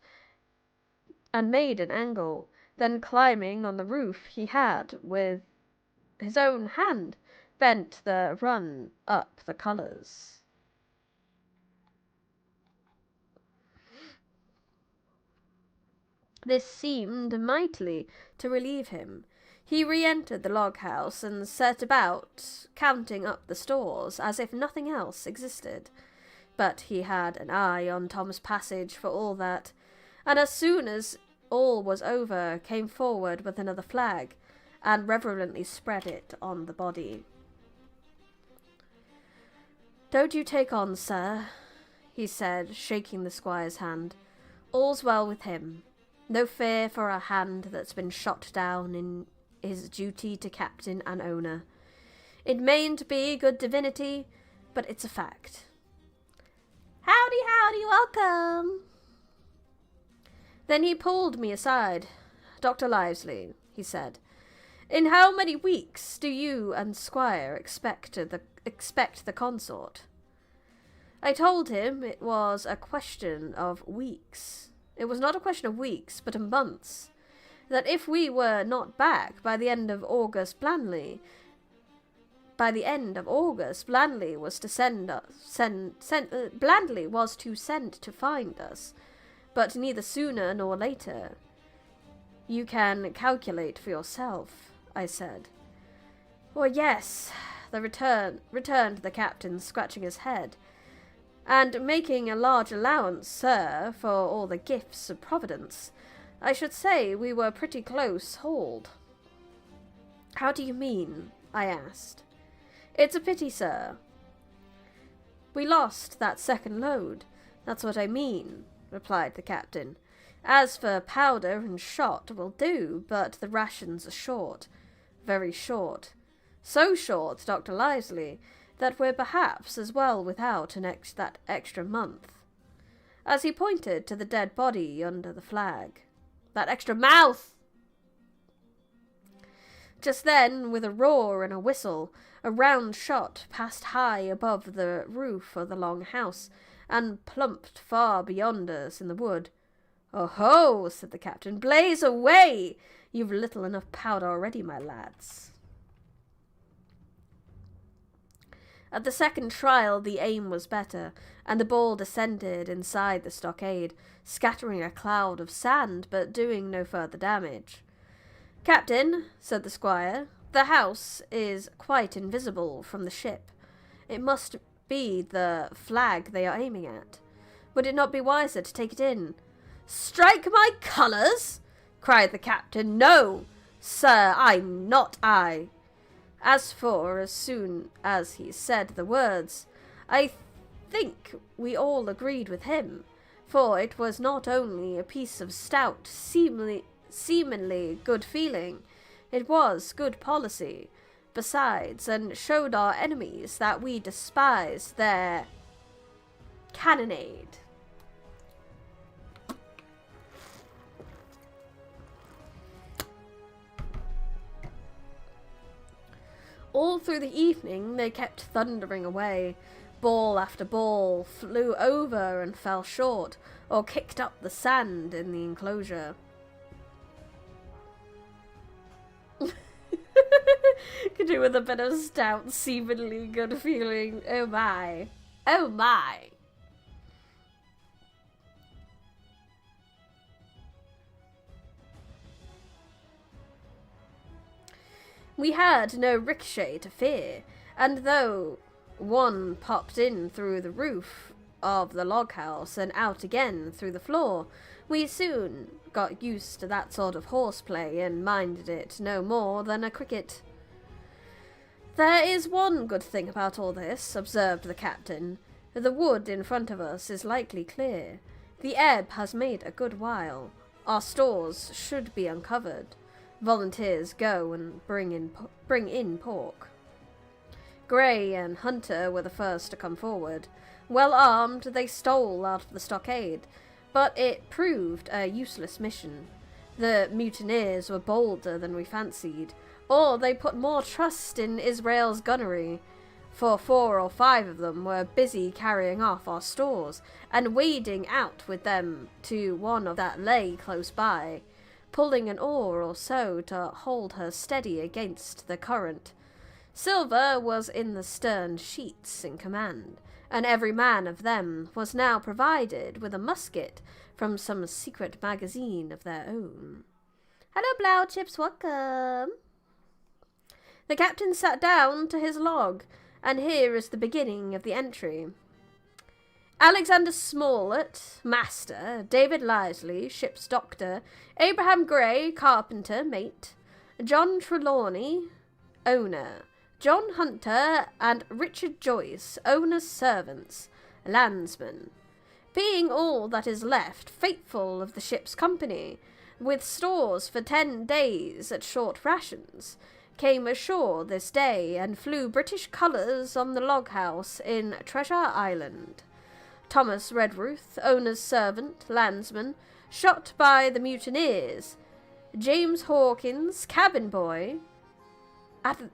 and made an angle. Then climbing on the roof, he had, with his own hand, bent the run up the colours. This seemed mightily to relieve him. He re-entered the log-house and set about counting up the stores as if nothing else existed. But he had an eye on Tom's passage for all that, and as soon as all was over, came forward with another flag, and reverently spread it on the body. "Don't you take on, sir," he said, shaking the squire's hand. "All's well with him. No fear for a hand that's been shot down in his duty to captain and owner. It mayn't be good divinity, but it's a fact. Howdy, howdy, welcome." Then he pulled me aside. "Dr. Livesey," he said, "in how many weeks do you and Squire expect the consort?" I told him it was a question of weeks. It was not a question of weeks, but of months. That if we were not back by the end of August, Blandley was to send to find us, but neither sooner nor later. "You can calculate for yourself," I said. "Well, yes," returned the captain, scratching his head, "and making a large allowance, sir, for all the gifts of Providence, I should say we were pretty close hauled." "How do you mean?" I asked. "It's a pity, sir. We lost that second load, that's what I mean," replied the captain. "As for powder and shot will do, but the rations are short, very short. So short, Dr. Livesey, that we're perhaps as well without that extra month." As he pointed to the dead body under the flag. "That extra mouth!" Just then, with a roar and a whistle, a round shot passed high above the roof of the long house, and plumped far beyond us in the wood. "Oh-ho!" said the captain. "Blaze away! You've little enough powder already, my lads." At the second trial the aim was better, and the ball descended inside the stockade, scattering a cloud of sand, but doing no further damage. "Captain," said the squire, "the house is quite invisible from the ship. It must be the flag they are aiming at. Would it not be wiser to take it in?" "Strike my colours!" cried the captain. "No, sir, I'm not I." As soon as he said the words, I think we all agreed with him, for it was not only a piece of stout, seemingly good feeling, it was good policy, besides, and showed our enemies that we despised their cannonade. All through the evening they kept thundering away. Ball after ball flew over and fell short, or kicked up the sand in the enclosure. Could do with a bit of stout, seemingly good feeling. Oh my. Oh my. We had no ricochet to fear, and though one popped in through the roof of the log house and out again through the floor, we soon got used to that sort of horseplay and minded it no more than a cricket. There is one good thing about all this, observed the captain. The wood in front of us is likely clear. The ebb has made a good while. Our stores should be uncovered. Volunteers go and bring in pork. Gray and Hunter were the first to come forward. Well armed, they stole out of the stockade, but it proved a useless mission. The mutineers were bolder than we fancied, or they put more trust in Israel's gunnery, for 4 or 5 of them were busy carrying off our stores and wading out with them to one of that lay close by, pulling an oar or so to hold her steady against the current. Silver was in the stern sheets in command, and every man of them was now provided with a musket from some secret magazine of their own. "Hello, Blauchips, welcome." The captain sat down to his log, and here is the beginning of the entry. Alexander Smollett, master; David Lively, ship's doctor; Abraham Gray, carpenter, mate; John Trelawney, owner; John Hunter and Richard Joyce, owner's servants, landsmen, being all that is left faithful of the ship's company, with stores for 10 days at short rations, came ashore this day and flew British colours on the log house in Treasure Island. Thomas Redruth, owner's servant, landsman, shot by the mutineers. James Hawkins, cabin boy.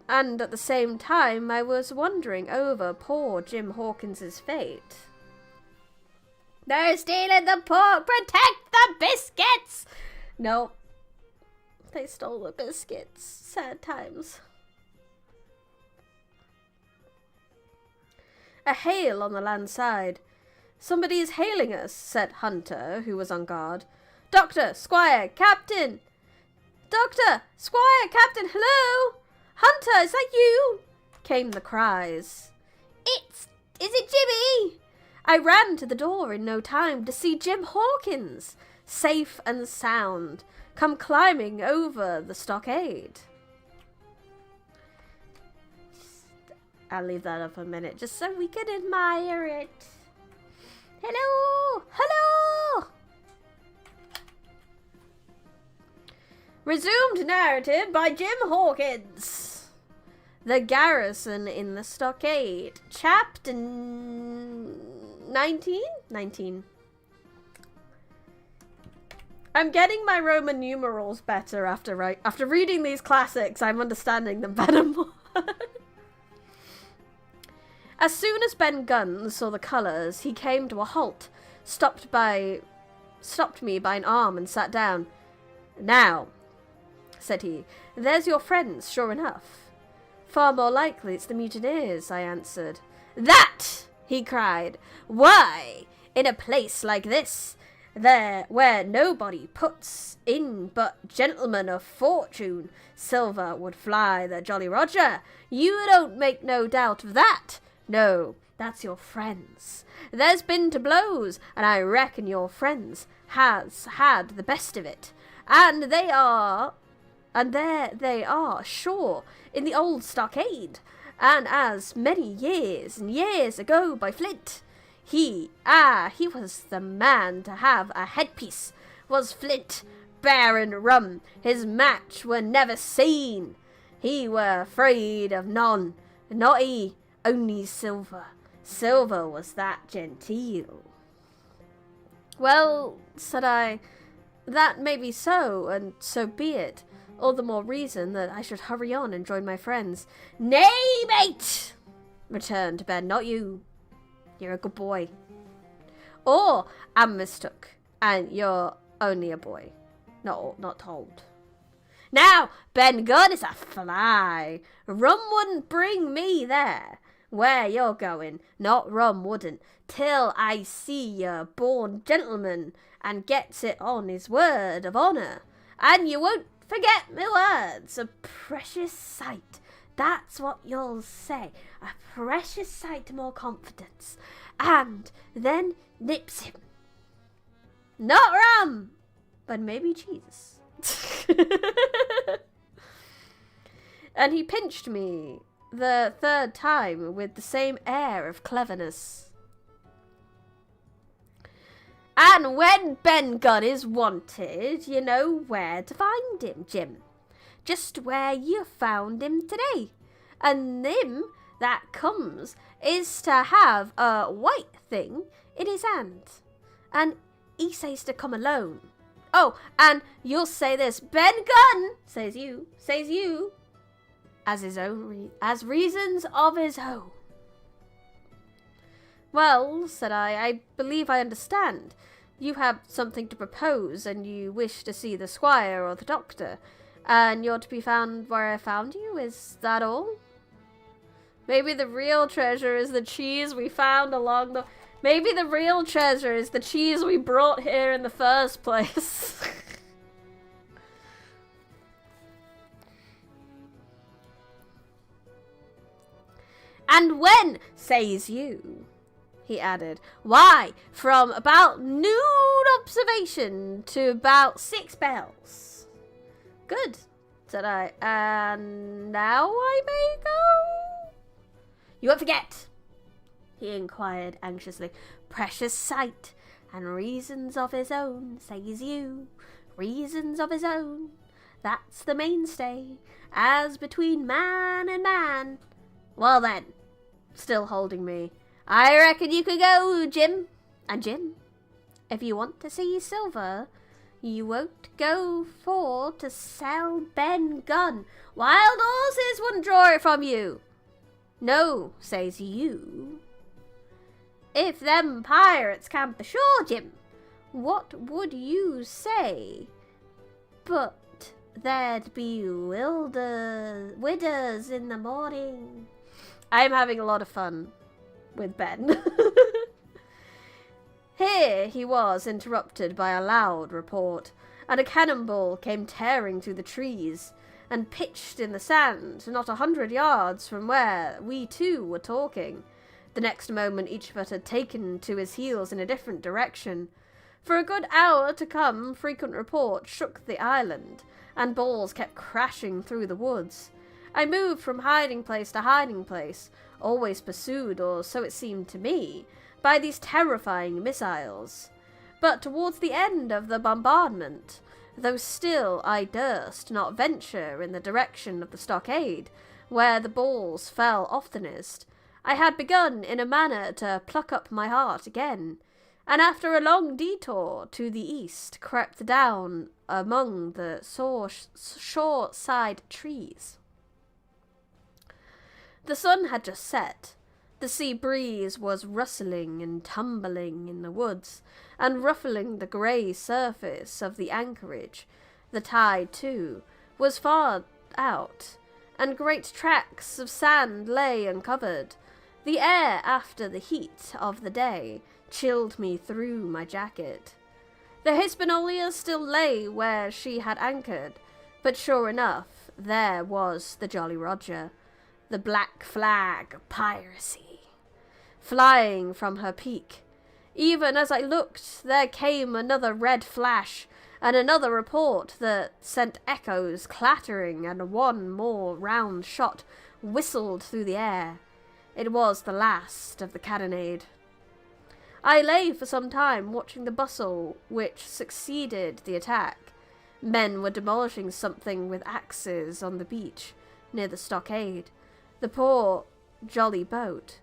And at the same time I was wondering over poor Jim Hawkins's fate. "They're stealing the pork! Protect the biscuits!" No, they stole the biscuits. Sad times. A hail on the land side. "Somebody is hailing us," said Hunter, who was on guard. "Doctor, Squire, Captain! Doctor, Squire, Captain, hello! Hunter, is that you?" came the cries. Is it Jimmy?" I ran to the door in no time to see Jim Hawkins, safe and sound, come climbing over the stockade. I'll leave that up a minute just so we can admire it. Hello! Hello! Resumed narrative by Jim Hawkins. The garrison in the stockade. Chapter 19? 19. I'm getting my Roman numerals better after reading these classics. I'm understanding them better more. As soon as Ben Gunn saw the colours, he came to a halt, stopped me by an arm and sat down. "Now," said he, "there's your friends, sure enough." "Far more likely it's the mutineers," I answered. "That!" he cried. "Why, in a place like this, where nobody puts in but gentlemen of fortune, silver would fly the Jolly Roger. You don't make no doubt of that. No, that's your friends. There's been to blows, and I reckon your friends has had the best of it. And there they are, sure, in the old stockade, and as many years and years ago by Flint. He was the man to have a headpiece, was Flint, Baron Rum. His match were never seen. He were afraid of none, not he, only Silver. Silver was that genteel." "Well," said I, "that may be so, and so be it. All the more reason that I should hurry on and join my friends." "Nay, mate," returned Ben, "not you. You're a good boy. Or I'm mistook, and you're only a boy, not old. Now, Ben Gunn is a fly. Rum wouldn't bring me there. Where you're going, not Rum wouldn't, till I see you born gentleman and gets it on his word of honour. And you won't forget me words, a precious sight. That's what you'll say. A precious sight more confidence. And then nips him. Not rum, but maybe cheese. And he pinched me the third time with the same air of cleverness. And when Ben Gunn is wanted, you know where to find him, Jim. Just where you found him today. And him that comes is to have a white thing in his hand. And he says to come alone. Oh, and you'll say this, Ben Gunn, says you, as his own, as reasons of his own. Well, said I believe I understand. You have something to propose, and you wish to see the squire or the doctor, and you're to be found where I found you, is that all? Maybe the real treasure is the cheese we found along the... Maybe the real treasure is the cheese we brought here in the first place. And when, says you, he added, why, from about noon observation to about 6 bells. Good, said I, and now I may go? You won't forget, he inquired anxiously. Precious sight, and reasons of his own, says you. Reasons of his own, that's the mainstay, as between man and man. Well then, still holding me, I reckon you could go, Jim. And Jim, if you want to see silver, you won't go for to sell Ben Gunn. Wild horses wouldn't draw it from you. No, says you. If them pirates camp ashore, Jim, what would you say? But there'd be widders in the morning. I'm having a lot of fun with Ben. Here he was interrupted by a loud report, and a cannonball came tearing through the trees, and pitched in the sand, not 100 yards from where we two were talking. The next moment each of us had taken to his heels in a different direction. For a good hour to come, frequent reports shook the island, and balls kept crashing through the woods. I moved from hiding place to hiding place, always pursued, or so it seemed to me, by these terrifying missiles. But towards the end of the bombardment, though still I durst not venture in the direction of the stockade, where the balls fell oftenest, I had begun in a manner to pluck up my heart again, and after a long detour to the east crept down among the shore-side trees. The sun had just set. The sea breeze was rustling and tumbling in the woods, and ruffling the grey surface of the anchorage. The tide, too, was far out, and great tracts of sand lay uncovered. The air, after the heat of the day, chilled me through my jacket. The Hispaniola still lay where she had anchored, but sure enough, there was the Jolly Roger, the black flag of piracy, flying from her peak. Even as I looked, there came another red flash, and another report that sent echoes clattering, and one more round shot whistled through the air. It was the last of the cannonade. I lay for some time watching the bustle which succeeded the attack. Men were demolishing something with axes on the beach near the stockade. The poor jolly boat.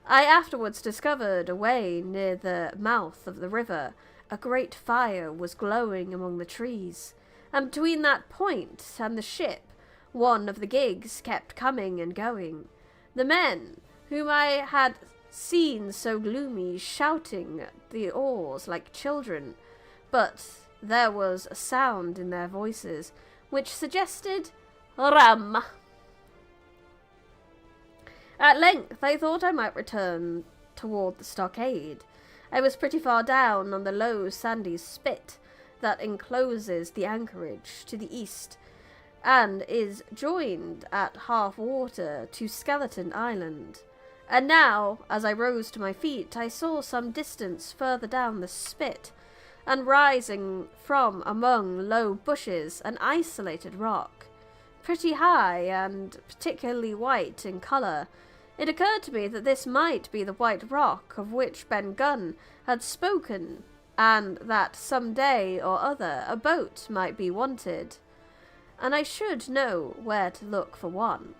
I afterwards discovered away near the mouth of the river a great fire was glowing among the trees, and between that point and the ship one of the gigs kept coming and going. The men, whom I had seen so gloomy, shouting at the oars like children, but there was a sound in their voices which suggested rum. At length I thought I might return toward the stockade. I was pretty far down on the low sandy spit that encloses the anchorage to the east and is joined at half water to Skeleton Island. And now, as I rose to my feet, I saw some distance further down the spit, and rising from among low bushes an isolated rock, pretty high and particularly white in colour. It occurred to me that this might be the white rock of which Ben Gunn had spoken, and that some day or other a boat might be wanted, and I should know where to look for one.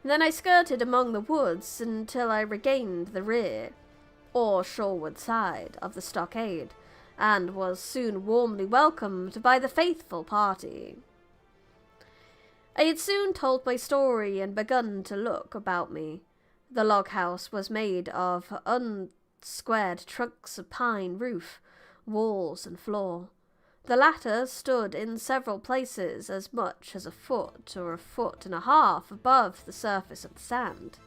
Then I skirted among the woods until I regained the rear, or shoreward side, of the stockade, and was soon warmly welcomed by the faithful party. I had soon told my story and begun to look about me. The log house was made of unsquared trunks of pine roof, walls and floor. The latter stood in several places as much as a foot or a foot and a half above the surface of the sand.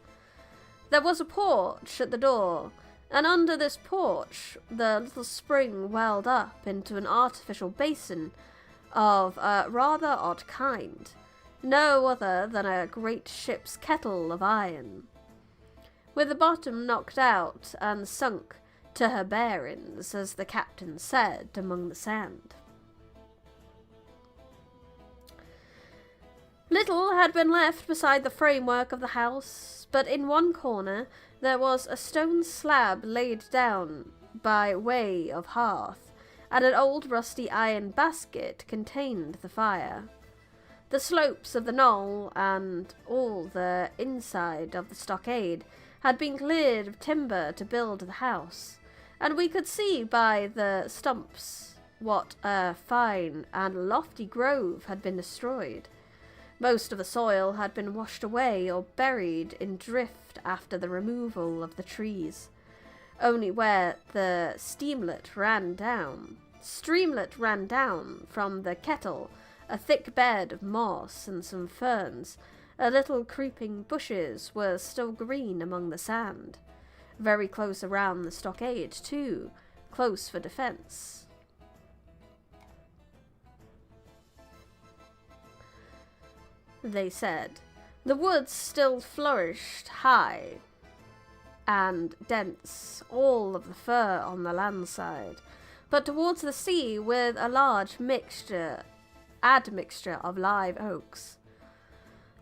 There was a porch at the door, and under this porch the little spring welled up into an artificial basin of a rather odd kind, no other than a great ship's kettle of iron, with the bottom knocked out and sunk to her bearings, as the captain said, among the sand. Little had been left beside the framework of the house, but in one corner there was a stone slab laid down by way of hearth, and an old rusty iron basket contained the fire. The slopes of the knoll and all the inside of the stockade had been cleared of timber to build the house, and we could see by the stumps what a fine and lofty grove had been destroyed. Most of the soil had been washed away or buried in drift after the removal of the trees. Only where the streamlet ran down from the kettle, a thick bed of moss and some ferns, a little creeping bushes were still green among the sand. Very close around the stockade, too, close for defence. They said. The woods still flourished high and dense, all of the fir on the land side, but towards the sea with a large admixture of live oaks.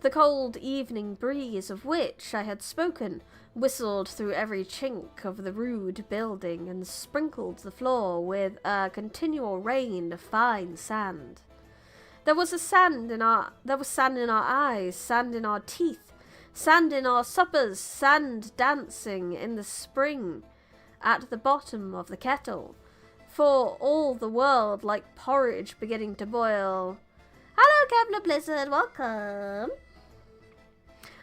The cold evening breeze of which I had spoken whistled through every chink of the rude building and sprinkled the floor with a continual rain of fine sand. There was sand in our eyes, sand in our teeth, sand in our suppers, sand dancing in the spring at the bottom of the kettle, for all the world like porridge beginning to boil. Hello, Kevlar Blizzard, welcome.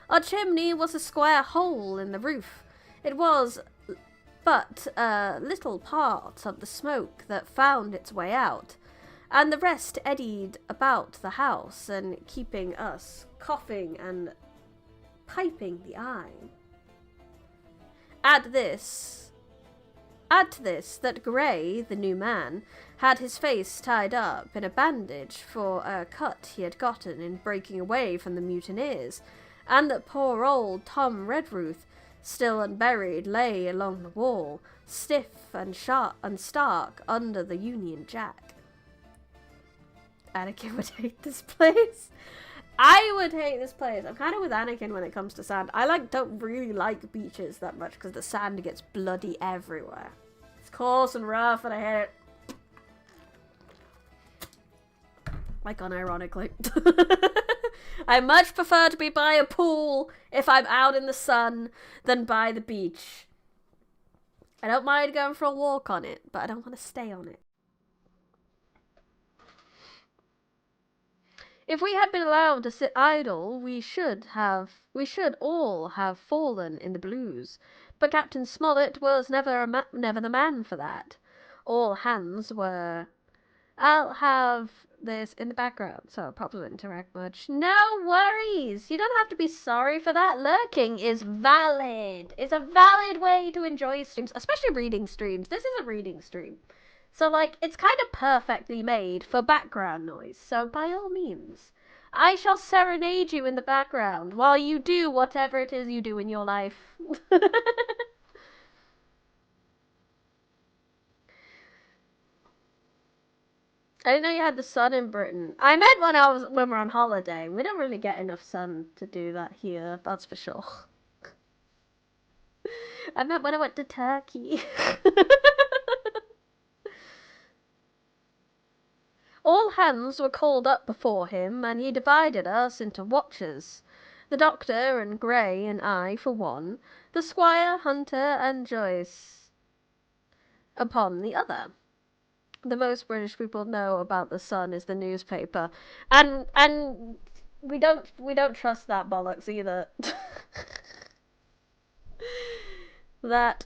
Our chimney was a square hole in the roof. It was but a little part of the smoke that found its way out, and the rest eddied about the house and keeping us coughing and piping the eye. Add to this that Gray, the new man, had his face tied up in a bandage for a cut he had gotten in breaking away from the mutineers, and that poor old Tom Redruth, still unburied, lay along the wall, stiff and sharp and stark under the Union Jack. Anakin would hate this place. I would hate this place. I'm kind of with Anakin when it comes to sand. I don't really like beaches that much because the sand gets bloody everywhere. It's coarse and rough and I hate it. Like, unironically. I much prefer to be by a pool if I'm out in the sun than by the beach. I don't mind going for a walk on it, but I don't want to stay on it. If we had been allowed to sit idle, we should all have fallen in the blues. But Captain Smollett was never the man for that. All hands were. I'll have this in the background, so I probably wouldn't interact much. No worries! You don't have to be sorry for that. Lurking is valid. It's a valid way to enjoy streams, especially reading streams. This is a reading stream. So, like, it's kind of perfectly made for background noise, so by all means. I shall serenade you in the background while you do whatever it is you do in your life. I didn't know you had the sun in Britain. I meant when we're on holiday. We don't really get enough sun to do that here, that's for sure. I meant when I went to Turkey. All hands were called up before him, and he divided us into watches. The doctor and Gray and I for one, the squire, Hunter, and Joyce upon the other. The most British people know about the Sun is the newspaper, and we don't trust that bollocks either. That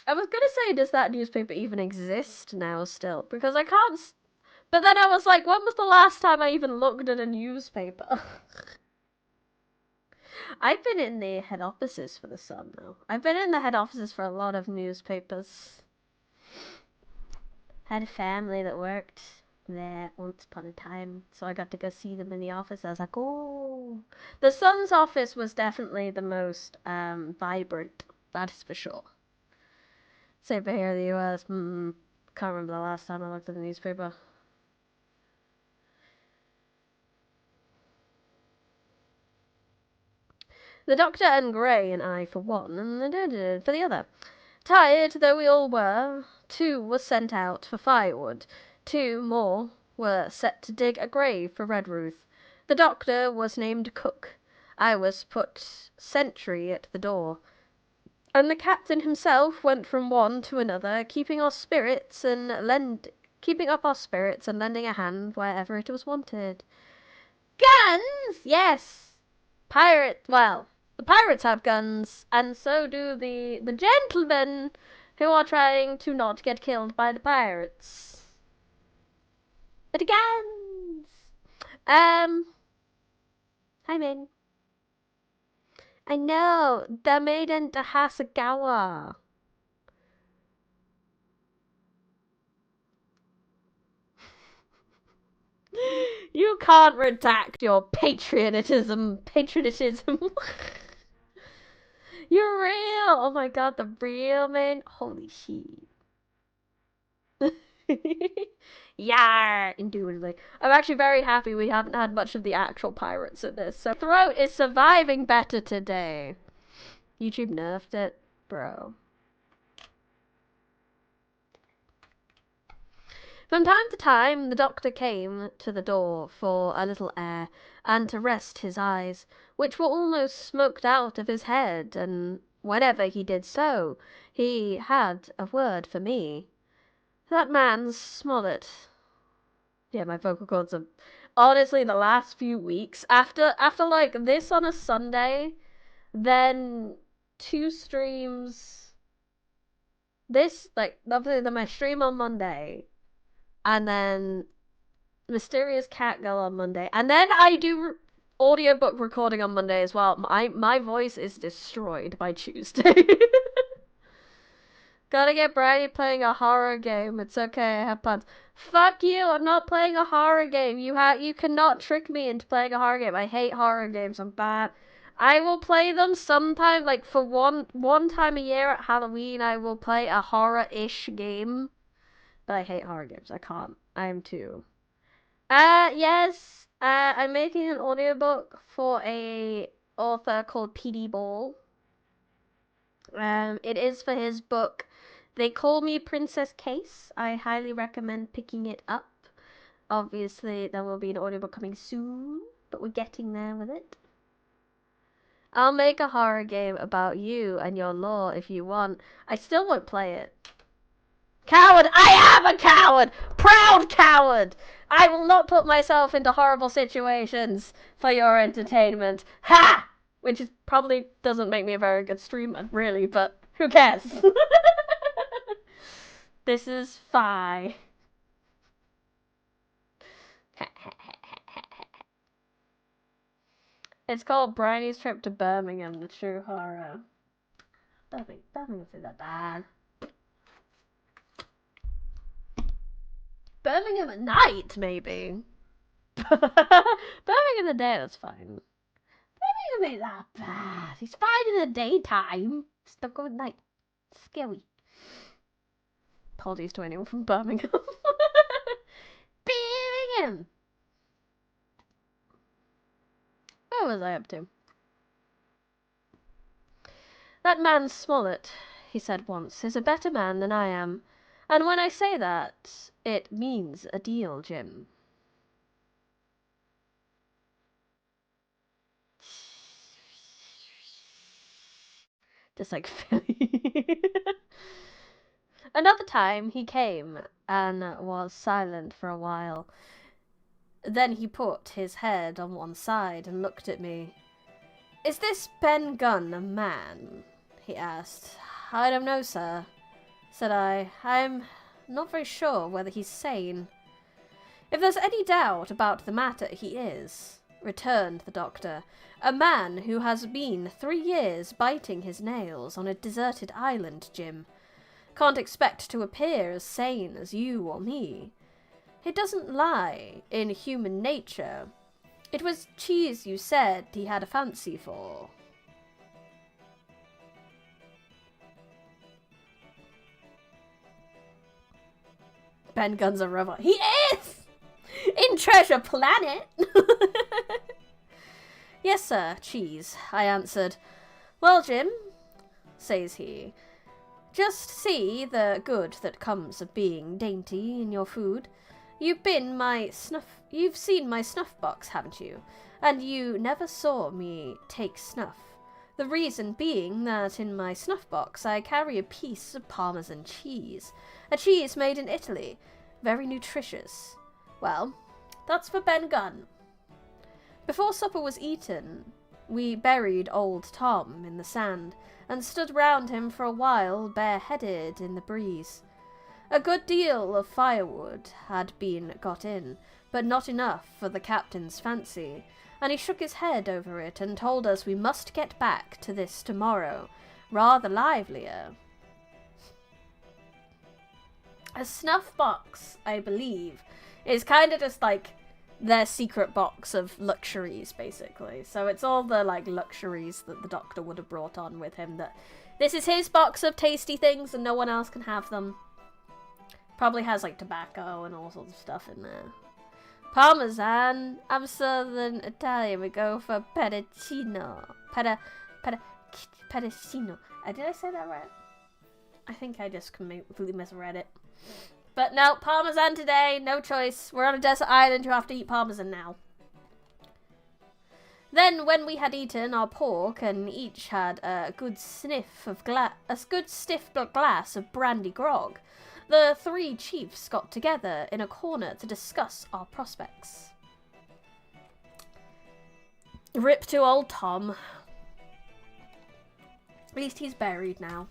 I was gonna say, does that newspaper even exist now still? Because I can't. But then I was like, when was the last time I even looked at a newspaper? I've been in the head offices for the Sun now. I've been in the head offices for a lot of newspapers. Had a family that worked there once upon a time, so I got to go see them in the office. I was like, oh. The Sun's office was definitely the most vibrant, that is for sure. Same for here in the US. Can't remember the last time I looked at the newspaper. The doctor and Gray and I for one, and the for the other. Tired though we all were, 2 were sent out for firewood. 2 more were set to dig a grave for Redruth. The doctor was named Cook. I was put sentry at the door. And the captain himself went from one to another, keeping up our spirits and lending a hand wherever it was wanted. Guns? Yes. The pirates have guns, and so do the gentlemen who are trying to not get killed by the pirates. But guns! Hi, Min. I know, they're made into Hasagawa. You can't redact your patriotism. You're real! Oh my god, the real man. Holy shit. Yar! Indubitably. I'm actually very happy we haven't had much of the actual pirates in this. So throat is surviving better today. YouTube nerfed it, bro. From time to time, the doctor came to the door for a little air, and to rest his eyes, which were almost smoked out of his head, and whenever he did so, he had a word for me. That man's Smollett. Yeah, my vocal cords are... Honestly, the last few weeks, after like, this on a Sunday, then 2 streams... This, like, then my stream on Monday, and then Mysterious Cat Girl on Monday, and then I do audiobook recording on Monday as well. My voice is destroyed by Tuesday. Gotta get Brady playing a horror game. It's okay, I have plans. Fuck you, I'm not playing a horror game. You cannot trick me into playing a horror game. I hate horror games, I'm bad. I will play them sometime, like for one time a year at Halloween, I will play a horror-ish game. But I hate horror games, I can't. I am too. Yes. I'm making an audiobook for a author called PD Ball. It is for his book They Call Me Princess Case. I highly recommend picking it up. Obviously, there will be an audiobook coming soon, but we're getting there with it. I'll make a horror game about you and your lore if you want. I still won't play it. Coward! I am a coward! Proud coward! I will not put myself into horrible situations for your entertainment. Ha! Which is probably doesn't make me a very good streamer, really, but who cares? This is fine. It's called Bridie's Trip to Birmingham, the true horror. Birmingham's not that bad. Birmingham at night, maybe. Birmingham in the day, that's fine. Birmingham ain't that bad. It's fine in the daytime. Stop going at night. It's scary. Apologies to anyone from Birmingham. Birmingham! What was I up to? That man Smollett, he said once, is a better man than I am. And when I say that, it means a deal, Jim. Just like Philly. Another time he came and was silent for a while. Then he put his head on one side and looked at me. "Is this Ben Gunn a man?" he asked. "I don't know, sir," said I. "I'm not very sure whether he's sane." "If there's any doubt about the matter, he is," returned the doctor. "A man who has been 3 years biting his nails on a deserted island, Jim. Can't expect to appear as sane as you or me. It doesn't lie in human nature. It was cheese you said he had a fancy for." Ben Gunn's a robot. He is! In Treasure Planet! "Yes, sir, cheese," I answered. "Well, Jim," says he, "just see the good that comes of being dainty in your food. You've seen my snuff box, haven't you? And you never saw me take snuff. The reason being that in my snuff box I carry a piece of Parmesan cheese. A cheese made in Italy. Very nutritious. Well, that's for Ben Gunn." Before supper was eaten, we buried old Tom in the sand and stood round him for a while, bareheaded in the breeze. A good deal of firewood had been got in, but not enough for the captain's fancy, and he shook his head over it and told us we must get back to this tomorrow, rather livelier. A snuff box, I believe, is kind of just like their secret box of luxuries, basically. So it's all the like luxuries that the doctor would have brought on with him, that this is his box of tasty things and no one else can have them. Probably has like tobacco and all sorts of stuff in there. Parmesan. I'm Southern Italian. We go for petaccino. Petaccino. Did I say that right? I think I just completely misread it. But no, Parmesan today. No choice. We're on a desert island. You have to eat Parmesan now. Then, when we had eaten our pork and each had a good stiff glass of brandy grog, the 3 chiefs got together in a corner to discuss our prospects. Rip to old Tom. At least he's buried now.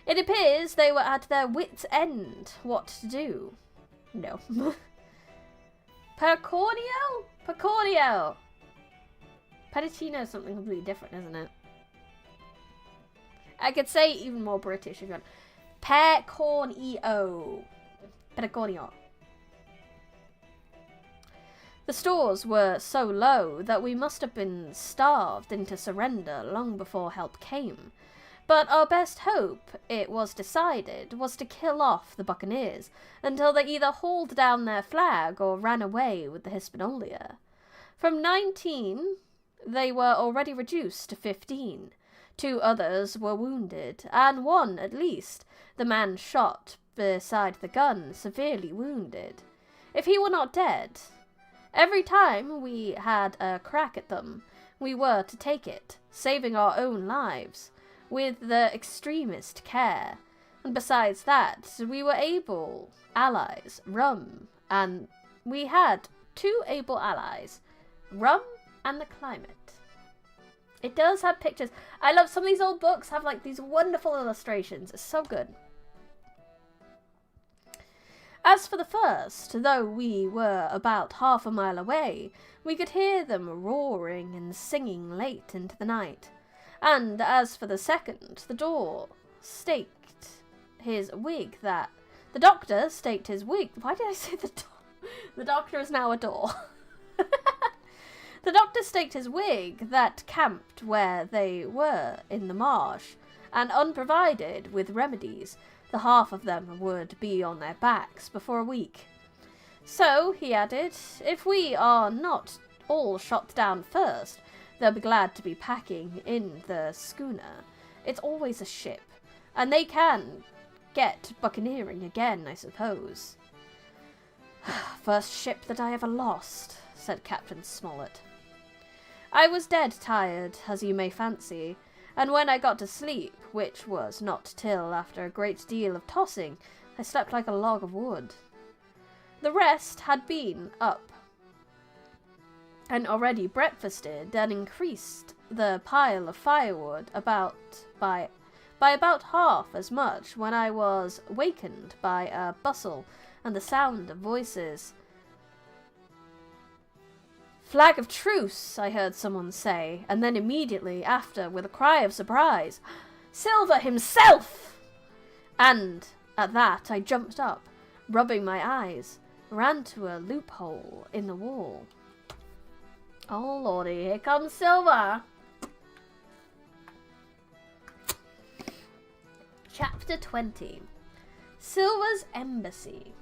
It appears they were at their wits' end what to do. No. Percornio? Percornio! Petaccino is something completely different, isn't it? I could say even more British if you want. Pecornio. Pecornio. The stores were so low that we must have been starved into surrender long before help came. But our best hope, it was decided, was to kill off the buccaneers until they either hauled down their flag or ran away with the Hispaniola. From 19, they were already reduced to 15. 2 others were wounded, and 1, at least, the man shot beside the gun, severely wounded. If he were not dead, every time we had a crack at them, we were to take it, saving our own lives, with the extremest care. And besides that, we were able allies, rum, and we had 2 able allies, rum and the climate. It does have pictures. I love some of these old books have like these wonderful illustrations. It's so good. As for the first, though we were about half a mile away, we could hear them roaring and singing late into the night. And as for the second, the doctor staked his wig that... Why did I say the door? The doctor is now a door. The doctor staked his wig that camped where they were in the marsh, and unprovided with remedies, the half of them would be on their backs before a week. So, he added, if we are not all shot down first, they'll be glad to be packing in the schooner. It's always a ship, and they can get buccaneering again, I suppose. First ship that I ever lost, said Captain Smollett. I was dead tired, as you may fancy, and when I got to sleep, which was not till after a great deal of tossing, I slept like a log of wood. The rest had been up and already breakfasted and increased the pile of firewood by about half as much when I was wakened by a bustle and the sound of voices. Flag of truce, I heard someone say, and then immediately after, with a cry of surprise, Silver himself! And at that I jumped up, rubbing my eyes, ran to a loophole in the wall. Oh lordy, here comes Silver! Chapter 20. Silver's Embassy.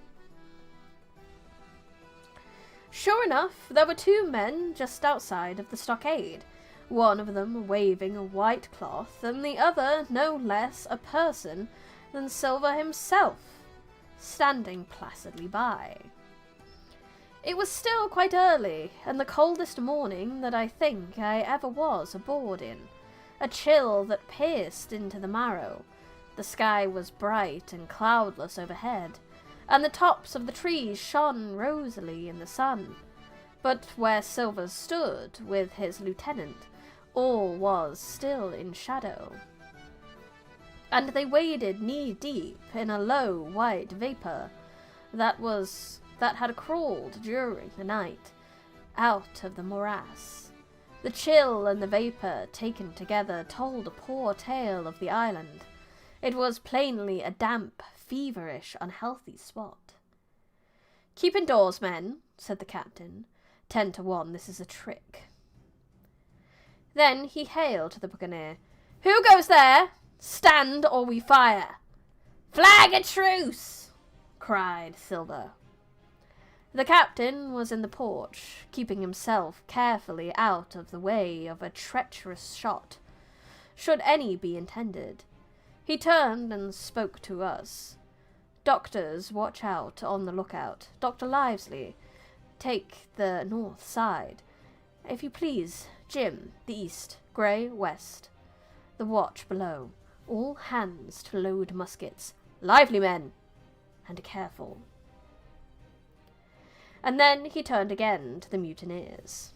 Sure enough, there were two men just outside of the stockade, one of them waving a white cloth, and the other no less a person than Silver himself, standing placidly by. It was still quite early, and the coldest morning that I think I ever was aboard in, a chill that pierced into the marrow. The sky was bright and cloudless overhead, and the tops of the trees shone rosily in the sun. But where Silver stood with his lieutenant, all was still in shadow. And they waded knee-deep in a low white vapour that had crawled during the night out of the morass. The chill and the vapour taken together told a poor tale of the island. It was plainly a damp, feverish, unhealthy spot. Keep indoors, men, said the captain. 10 to 1, this is a trick. Then he hailed to the buccaneer. Who goes there? Stand or we fire. Flag a truce, cried Silver. The captain was in the porch, keeping himself carefully out of the way of a treacherous shot, should any be intended. He turned and spoke to us. Doctors, watch out on the lookout. Dr. Livesley, take the north side. If you please, Jim, the east. Grey, west. The watch below. All hands to load muskets. Lively, men! And careful. And then he turned again to the mutineers.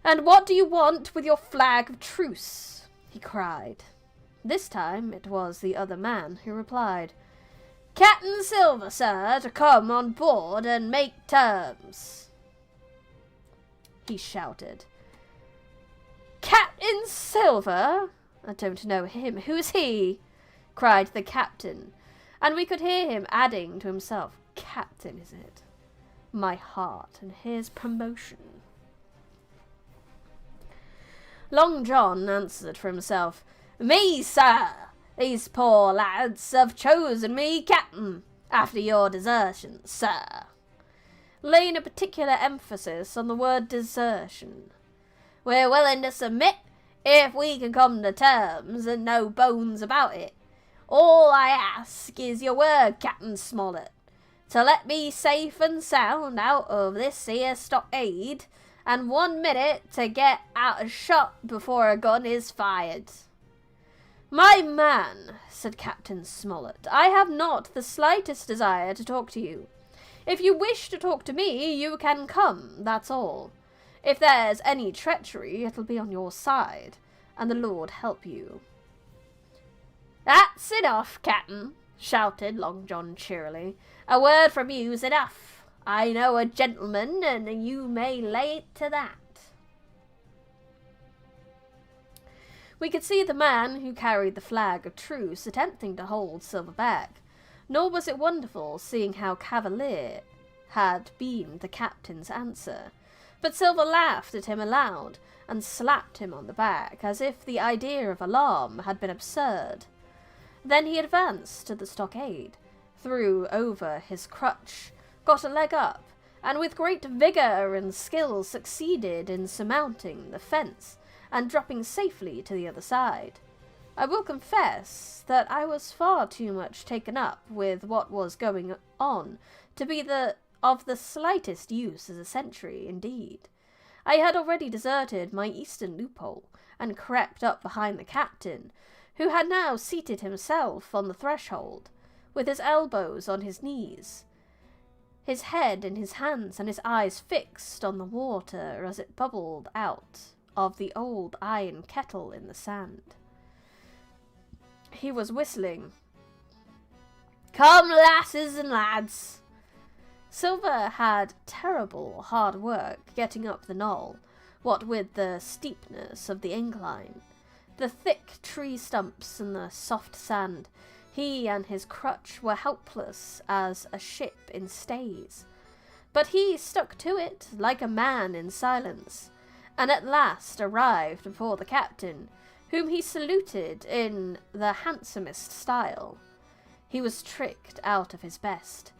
And what do you want with your flag of truce? He cried. This time it was the other man who replied. Captain Silver, sir, to come on board and make terms. He shouted. Captain Silver? I don't know him. Who's he? Cried the captain, and we could hear him adding to himself. Captain, is it? My heart and his promotion. Long John answered for himself. Me, sir! These poor lads have chosen me captain after your desertion, sir. Laying a particular emphasis on the word desertion. We're willing to submit if we can come to terms and no bones about it. All I ask is your word, Captain Smollett, to let me safe and sound out of this here stockade, and 1 minute to get out a shot before a gun is fired. My man, said Captain Smollett, I have not the slightest desire to talk to you. If you wish to talk to me, you can come, that's all. If there's any treachery, it'll be on your side, and the Lord help you. That's enough, Captain, shouted Long John cheerily. A word from you's enough. I know a gentleman, and you may lay it to that. We could see the man who carried the flag of truce attempting to hold Silver back, nor was it wonderful seeing how cavalier had been the captain's answer. But Silver laughed at him aloud, and slapped him on the back, as if the idea of alarm had been absurd. Then he advanced to the stockade, threw over his crutch, got a leg up, and with great vigour and skill succeeded in surmounting the fence, and dropping safely to the other side. I will confess that I was far too much taken up with what was going on to be of the slightest use as a sentry, indeed. I had already deserted my eastern loophole, and crept up behind the captain, who had now seated himself on the threshold, with his elbows on his knees, his head in his hands, and his eyes fixed on the water as it bubbled out of the old iron kettle in the sand. He was whistling, "Come, lasses and lads." Silver had terrible hard work getting up the knoll, what with the steepness of the incline, the thick tree stumps and the soft sand. He and his crutch were helpless as a ship in stays, but he stuck to it like a man in silence, and at last arrived before the captain, whom he saluted in the handsomest style. He was tricked out of his best.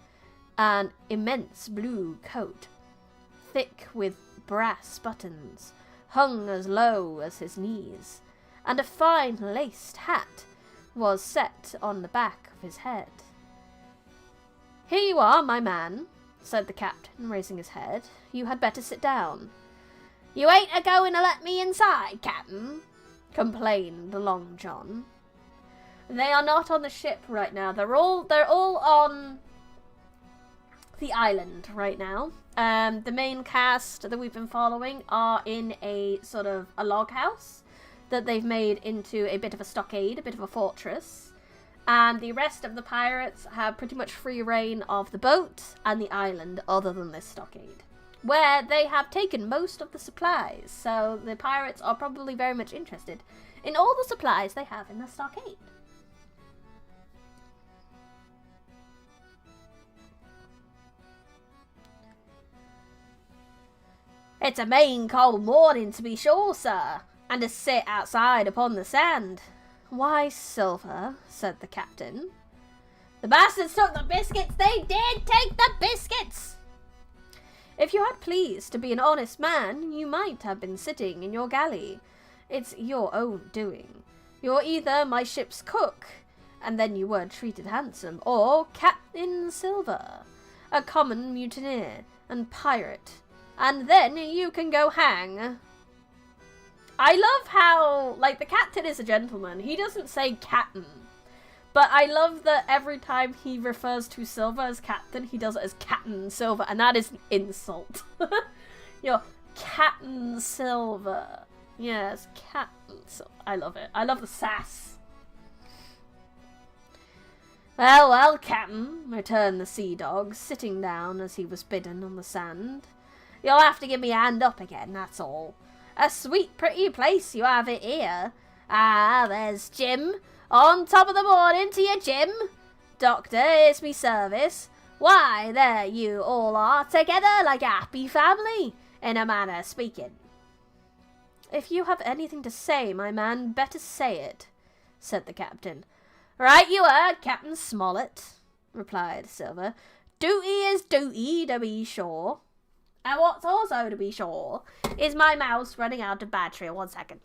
An immense blue coat, thick with brass buttons, hung as low as his knees, and a fine laced hat was set on the back of his head. "Here you are, my man," said the captain, raising his head. "You had better sit down." "You ain't a-going to let me inside, captain?" complained Long John. "They are not on the ship right now. They're all on the island right now. The main cast that we've been following are in a sort of a log house that they've made into a bit of a stockade, a bit of a fortress. And the rest of the pirates have pretty much free reign of the boat and the island other than this stockade, where they have taken most of the supplies. So the pirates are probably very much interested in all the supplies they have in the stockade. "It's a main cold morning, to be sure, sir, and to sit outside upon the sand." "Why, Silver," said the captain. "The bastards took the biscuits, they did take the biscuits!" "If you had pleased to be an honest man, you might have been sitting in your galley. It's your own doing. You're either my ship's cook, and then you weren't treated handsome, or Captain Silver, a common mutineer and pirate, and then you can go hang." I love how, like, the captain is a gentleman. He doesn't say captain. But I love that every time he refers to Silver as captain, he does it as Captain Silver, and that is an insult. You're Captain Silver. Yes, Captain Silver. I love it. I love the sass. "Well, well, captain," returned the sea dog, sitting down as he was bidden on the sand. "You'll have to give me a hand up again, that's all. A sweet pretty place you have it here. Ah, there's Jim. On top of the morning to you, Jim. Doctor, here's me service. Why, there you all are together like a happy family, in a manner of speaking." "If you have anything to say, my man, better say it," said the captain. "Right you are, Captain Smollett," replied Silver. "Duty is duty, to be sure. And what's also to be sure is my mouse running out of battery. 1 second.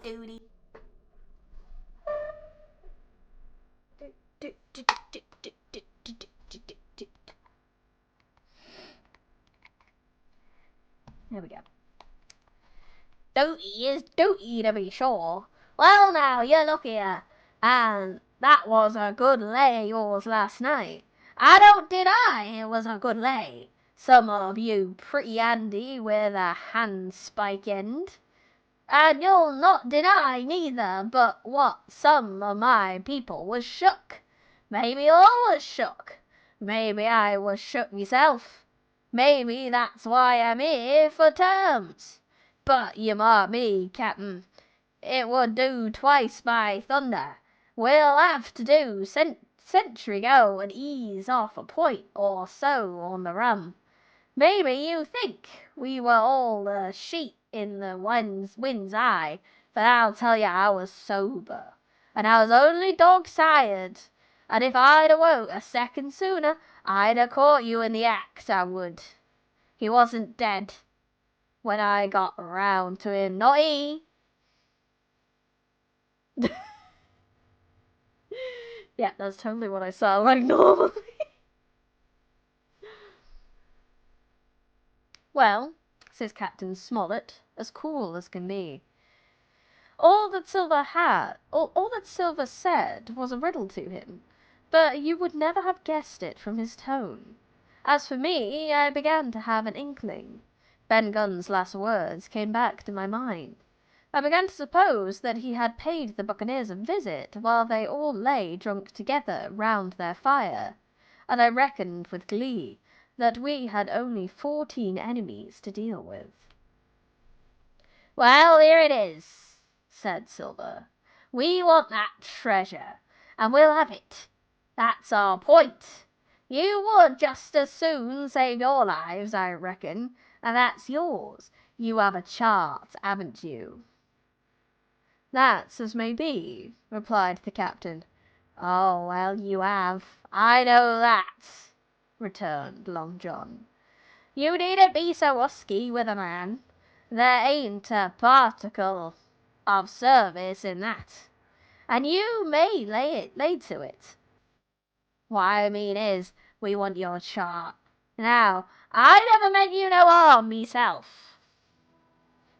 Duty. There we go. Duty is duty, to be sure. Well, now, you look here. And that was a good lay yours last night. I don't deny it was a good lay. Some of you pretty handy with a handspike end. And you'll not deny neither but what some of my people was shook. Maybe all was shook. Maybe I was shook myself. Maybe that's why I'm here for terms. But you mark me, Captain, it would do twice by thunder. We'll have to do sentry go and ease off a point or so on the rum. Maybe you think we were all the sheep in the wind's eye, but I'll tell you I was sober, and I was only dog-tired, and if I'd awoke a second sooner, I'd have caught you in the act, I would. He wasn't dead when I got round to him, not he. Yeah, that's totally what I sound like normally. Well, says Captain Smollett, as cool as can be, all that Silver said was a riddle to him, but you would never have guessed it from his tone. As for me, I began to have an inkling. Ben Gunn's last words came back to my mind. I began to suppose that he had paid the buccaneers a visit while they all lay drunk together round their fire, and I reckoned with glee that we had only 14 enemies to deal with. "Well, here it is," said Silver. "We want that treasure, and we'll have it. That's our point. You would just as soon save your lives, I reckon, and that's yours. You have a chart, haven't you?" "That's as may be," replied the captain. "Oh, well, you have. I know that," returned Long John. "You needn't be so husky with a man. There ain't a particle of service in that, and you may lay to it. What I mean is, we want your chart. Now, I never meant you no harm, myself."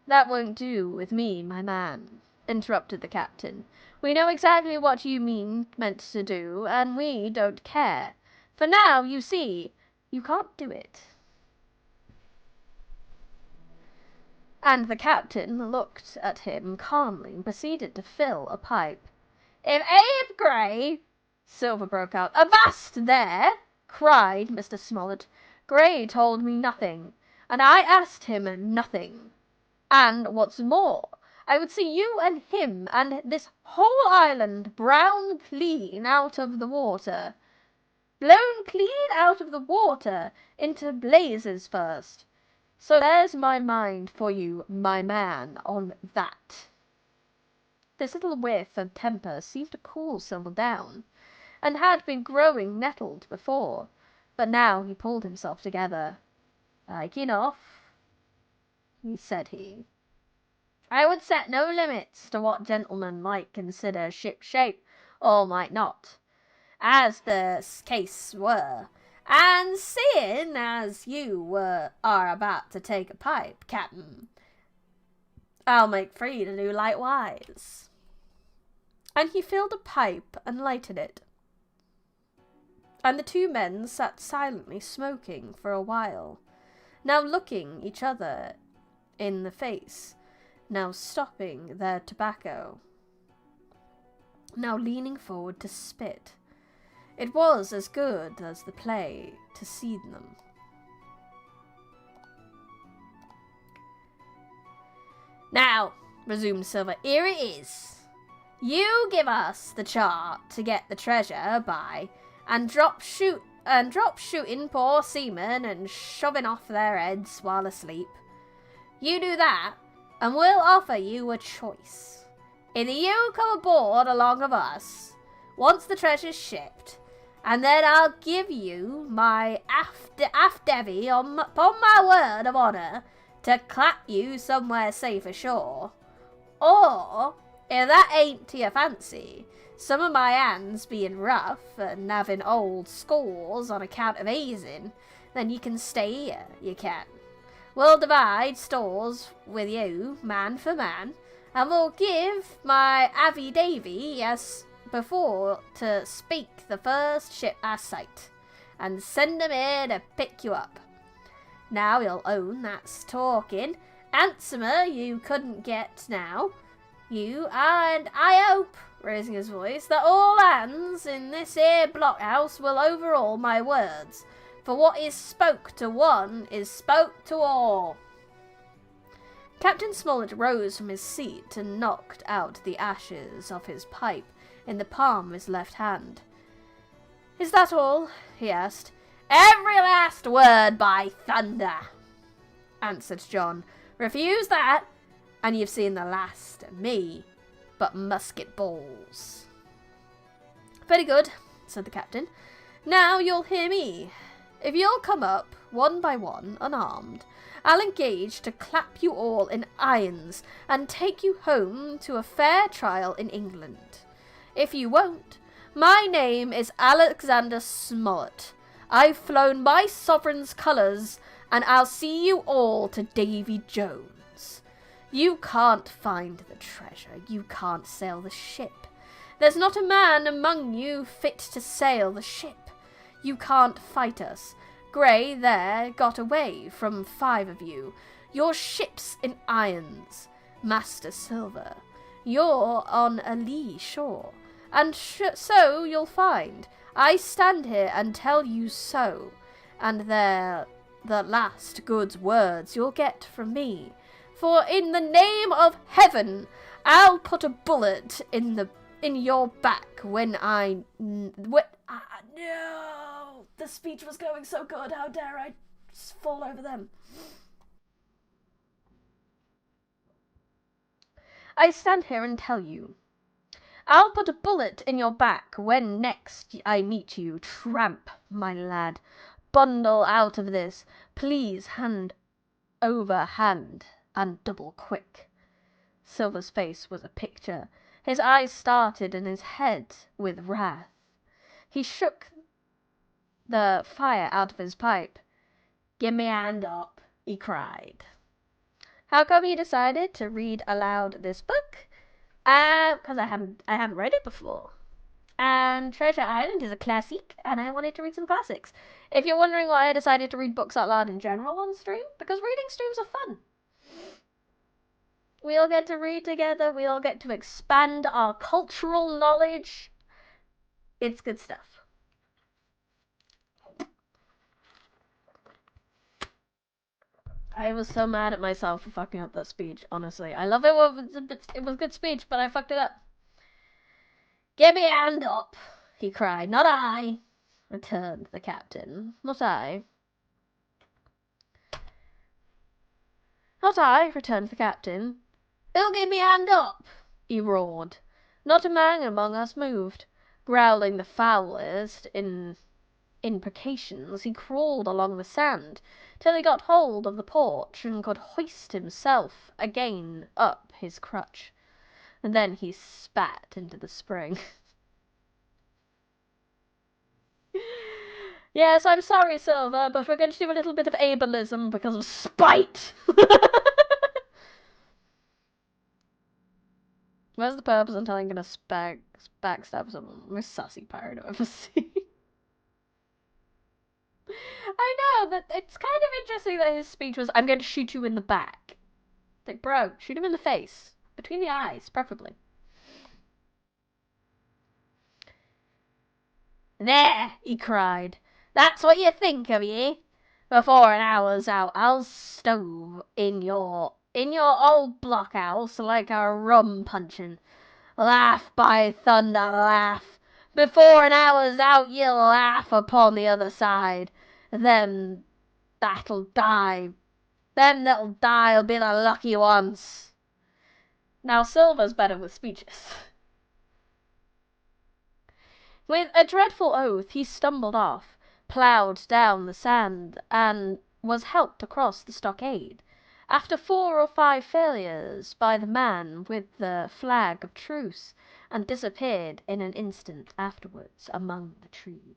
"That won't do with me, my man," interrupted the captain. "We know exactly what you meant to do, and we don't care. For now, you see, you can't do it." And the captain looked at him calmly and proceeded to fill a pipe. "If Abe Gray—" Silver broke out. "Avast there!" cried Mr. Smollett. "Gray told me nothing, and I asked him nothing. And what's more, I would see you and him and this whole island blown clean out of the water into blazes first. So there's my mind for you, my man, on that." This little whiff of temper seemed to cool Silver down, and had been growing nettled before, but now he pulled himself together. "Like enough," said he. "I would set no limits to what gentlemen might consider ship-shape, or might not, as the case were. And seeing as you are about to take a pipe, Captain, I'll make free to do likewise." And he filled a pipe and lighted it. And the two men sat silently smoking for a while, now looking each other in the face, now stopping their tobacco, now leaning forward to spit. It was as good as the play to see them. "Now," resumed Silver, "here it is. You give us the chart to get the treasure by, and drop shooting poor seamen and shoving off their heads while asleep. You do that, and we'll offer you a choice. Either you come aboard along of us, once the treasure's shipped, and then I'll give you my afdevy upon my word of honour to clap you somewhere safe ashore. Or, if that ain't to your fancy, some of my hands being rough and having old scores on account of hazing, then you can stay here, you can. We'll divide stores with you, man for man, and we'll give my Avy Davy as before to speak the first ship I sight, and send 'em here to pick you up. Now you'll own that's talking, Handsomer you couldn't get now. You and I hope, raising his voice, that all hands in this here blockhouse will overhaul my words, for what is spoke to one is spoke to all. Captain Smollett rose from his seat and knocked out the ashes of his pipe in the palm of his left hand. Is that all? He asked. Every last word, by thunder, answered John. Refuse that, and you've seen the last of me, but musket balls. Very good, said the captain. Now you'll hear me. If you'll come up, one by one, unarmed, I'll engage to clap you all in irons and take you home to a fair trial in England. If you won't, my name is Alexander Smollett. I've flown my sovereign's colours, and I'll see you all to Davy Jones. You can't find the treasure, you can't sail the ship. There's not a man among you fit to sail the ship. You can't fight us. Grey there got away from 5 of you. Your ship's in irons. Master Silver, you're on a lee shore, and so you'll find. I stand here and tell you so, and they're the last good words you'll get from me. For in the name of heaven, I'll put a bullet in your back when no, the speech was going so good. How dare I just fall over them? I stand here and tell you. I'll put a bullet in your back when next I meet you. Tramp, my lad. Bundle out of this. Please, hand over hand, and double quick. Silver's face was a picture. His eyes started in his head with wrath. He shook the fire out of his pipe. Give me a hand up, he cried. How come you decided to read aloud this book? Because I haven't read it before. And Treasure Island is a classic, and I wanted to read some classics. If you're wondering why I decided to read books out loud in general on stream, because reading streams are fun. We all get to read together, we all get to expand our cultural knowledge. It's good stuff. I was so mad at myself for fucking up that speech, honestly. I love it. It was a good speech, but I fucked it up. Give me a hand up, he cried. Not I, returned the captain. Not I. Not I, returned the captain. Who'll give me a hand up, he roared. Not a man among us moved. Growling the foulest imprecations, he crawled along the sand till he got hold of the porch and could hoist himself again up his crutch. And then he spat into the spring. Yes, I'm sorry, Silver, but we're going to do a little bit of ableism because of spite. Where's the purpose until I'm going to backstab someone? Most sassy pirate I've ever seen. I know, that it's kind of interesting that his speech was, I'm going to shoot you in the back. Like, bro, shoot him in the face. Between the eyes, preferably. There, he cried. That's what you think of ye? Before an hour's out, I'll stove in your old blockhouse like a rum puncheon. Laugh, by thunder, laugh. Before an hour's out, you'll laugh upon the other side. Them that'll die'll be the lucky ones. Now Silver's better with speeches. With a dreadful oath, he stumbled off, ploughed down the sand, and was helped across the stockade, after 4 or 5 failures by the man with the flag of truce, and disappeared in an instant afterwards among the trees.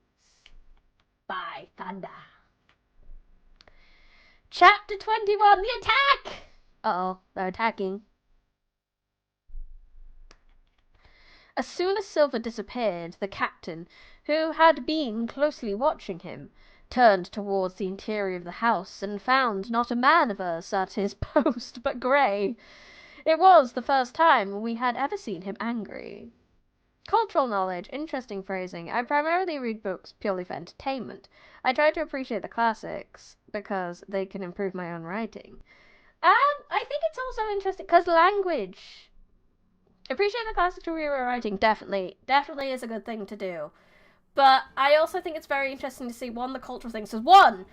By thunder. Chapter 21, the attack! Uh-oh, they're attacking. As soon as Silver disappeared, the captain, who had been closely watching him, turned towards the interior of the house and found not a man of us at his post but Grey. It was the first time we had ever seen him angry. Cultural knowledge, interesting phrasing. I primarily read books purely for entertainment. I try to appreciate the classics because they can improve my own writing. And I think it's also interesting because language. Appreciate the classics to read writing, Definitely is a good thing to do. But I also think it's very interesting to see, one, the cultural things. So one,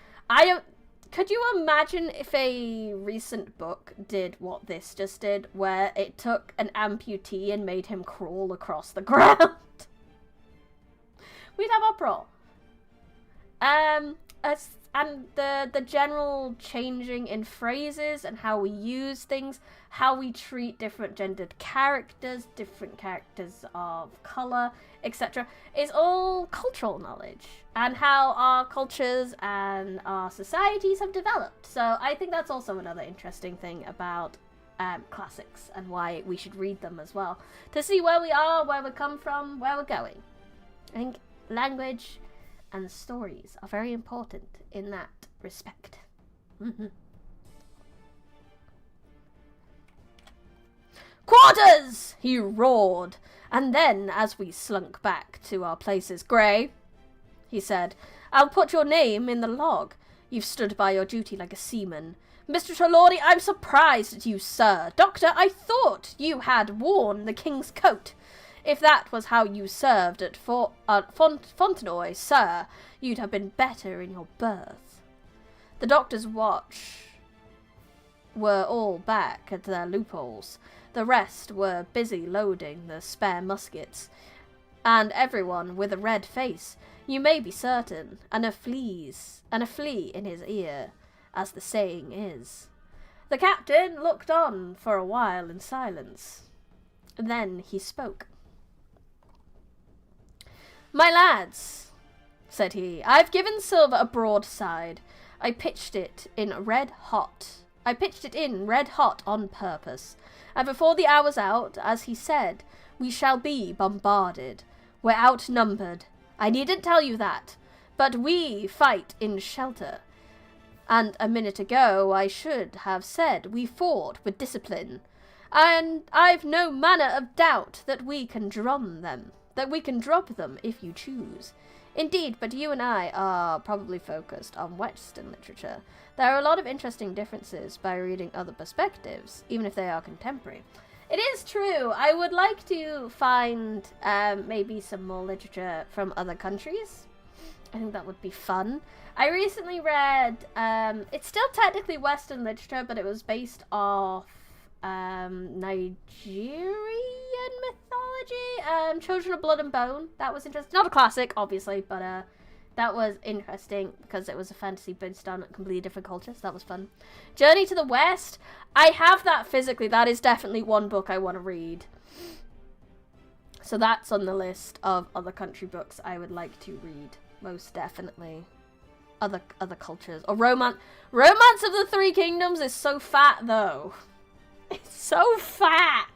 could you imagine if a recent book did what this just did, where it took an amputee and made him crawl across the ground? We'd have uproar. And the general changing in phrases and how we use things, how we treat different gendered characters, different characters of colour, etc. is all cultural knowledge, and how our cultures and our societies have developed. So I think that's also another interesting thing about classics, and why we should read them as well, to see where we are, where we come from, where we're going. I think language and stories are very important in that respect. Quarters! He roared. And then, as we slunk back to our places, Grey, he said, I'll put your name in the log. You've stood by your duty like a seaman. Mr. Trelawney, I'm surprised at you, sir. Doctor, I thought you had worn the king's coat. If that was how you served at Fontenoy, sir, you'd have been better in your berth. The doctor's watch were all back at their loopholes. The rest were busy loading the spare muskets, and everyone with a red face, you may be certain, and a flea in his ear, as the saying is. The captain looked on for a while in silence. Then he spoke. My lads, said he, I've given Silver a broadside. I pitched it in red hot on purpose. And before the hour's out, as he said, we shall be bombarded. We're outnumbered. I needn't tell you that. But we fight in shelter. And a minute ago I should have said we fought with discipline. And I've no manner of doubt that we can drop them if you choose. Indeed, but you and I are probably focused on Western literature. There are a lot of interesting differences by reading other perspectives, even if they are contemporary. It is true. I would like to find maybe some more literature from other countries. I think that would be fun. I recently read, it's still technically Western literature, but it was based off Nigerian mythology. Children of Blood and Bone. That was interesting. Not a classic, obviously, but that was interesting because it was a fantasy based on a completely different culture, so that was fun. Journey to the West. I have that physically. That is definitely one book I want to read. So that's on the list of other country books I would like to read. Most definitely. Other cultures. Or Romance of the Three Kingdoms is so fat, though. It's so fat.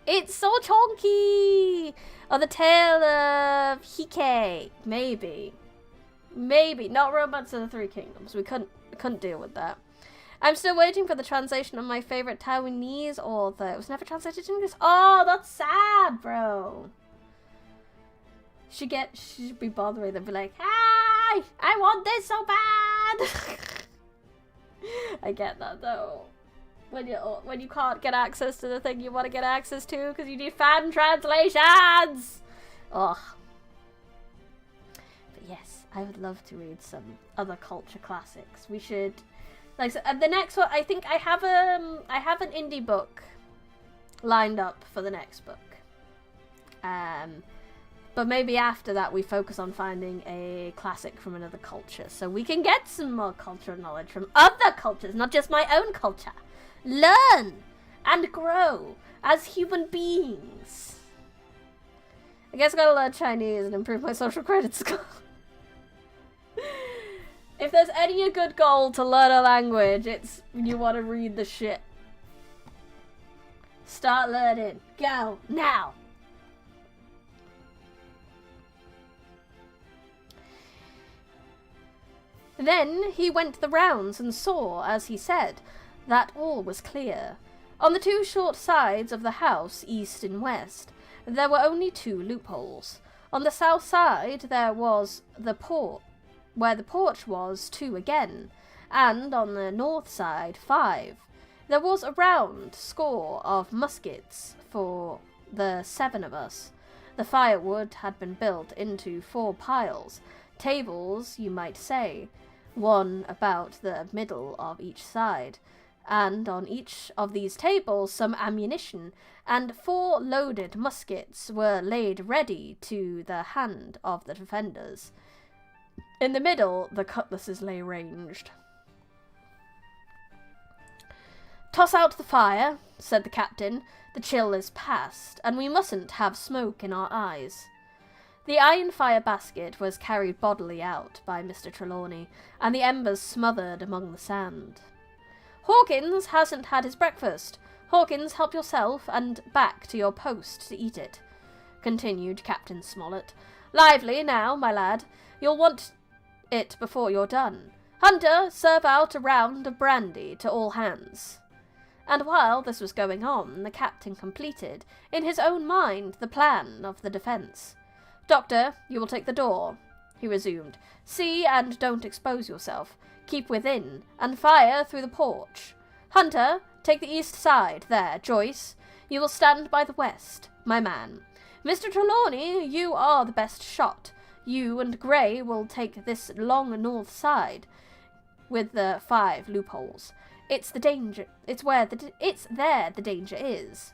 It's so chunky. Or The Tale of Hike. Maybe. Not Romance of the Three Kingdoms. We couldn't deal with that. I'm still waiting for the translation of my favorite Taiwanese author. It was never translated to English. Oh, that's sad, bro. She should be bothering them, be like, hi, I want this so bad. I get that though. When you can't get access to the thing you want to get access to because you need fan translations. Ugh. But yes, I would love to read some other culture classics. We should, like, so, the next one. I think I have an indie book lined up for the next book. But maybe after that we focus on finding a classic from another culture, so we can get some more cultural knowledge from other cultures, not just my own culture. Learn and grow as human beings. I guess I gotta learn Chinese and improve my social credit score. If there's any good goal to learn a language, it's when you want to read the shit. Start learning. Go now. Then he went the rounds and saw, as he said, that all was clear. On the two short sides of the house, east and west, there were only 2 loopholes. On the south side there was the porch, where the porch was 2 again, and on the north side 5. There was a round score of muskets for the 7 of us. The firewood had been built into 4 piles, tables, you might say, one about the middle of each side, and on each of these tables some ammunition, and 4 loaded muskets were laid ready to the hand of the defenders. In the middle the cutlasses lay ranged. "Toss out the fire," said the captain. "The chill is past, and we mustn't have smoke in our eyes." The iron fire basket was carried bodily out by Mr. Trelawney, and the embers smothered among the sand. "Hawkins hasn't had his breakfast. Hawkins, help yourself, and back to your post to eat it," continued Captain Smollett. "Lively now, my lad. You'll want it before you're done. Hunter, serve out a round of brandy to all hands." And while this was going on, the captain completed, in his own mind, the plan of the defence. "Doctor, you will take the door," he resumed. "See and don't expose yourself. Keep within, and fire through the porch. Hunter, take the east side. There, Joyce, you will stand by the west, my man. Mr. Trelawney, you are the best shot. You and Gray will take this long north side, with the 5 loopholes. It's the danger. It's there the danger is.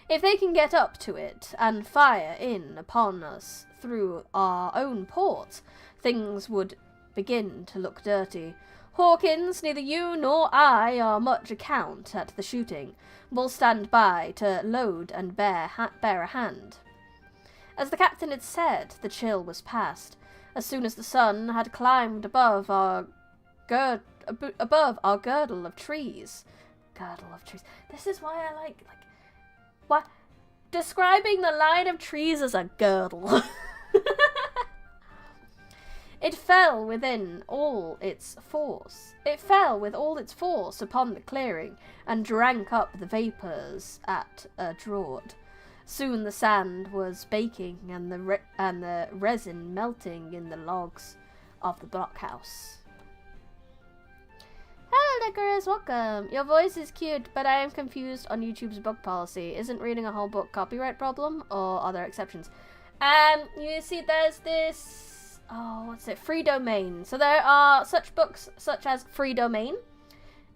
If they can get up to it and fire in upon us through our own ports, things would begin to look dirty. Hawkins, neither you nor I are much account at the shooting. We'll stand by to load and bear a hand." As the captain had said, the chill was past. As soon as the sun had climbed above our girdle of trees. Girdle of trees. This is why I like what? Describing the line of trees as a girdle. It fell with all its force upon the clearing, and drank up the vapours at a draught. Soon the sand was baking, and the resin melting in the logs of the blockhouse. "Hello, Decorous, welcome. Your voice is cute, but I am confused on YouTube's book policy. Isn't reading a whole book copyright problem, or are there exceptions?" You see, there's this, free domain. So there are such books such as free domain.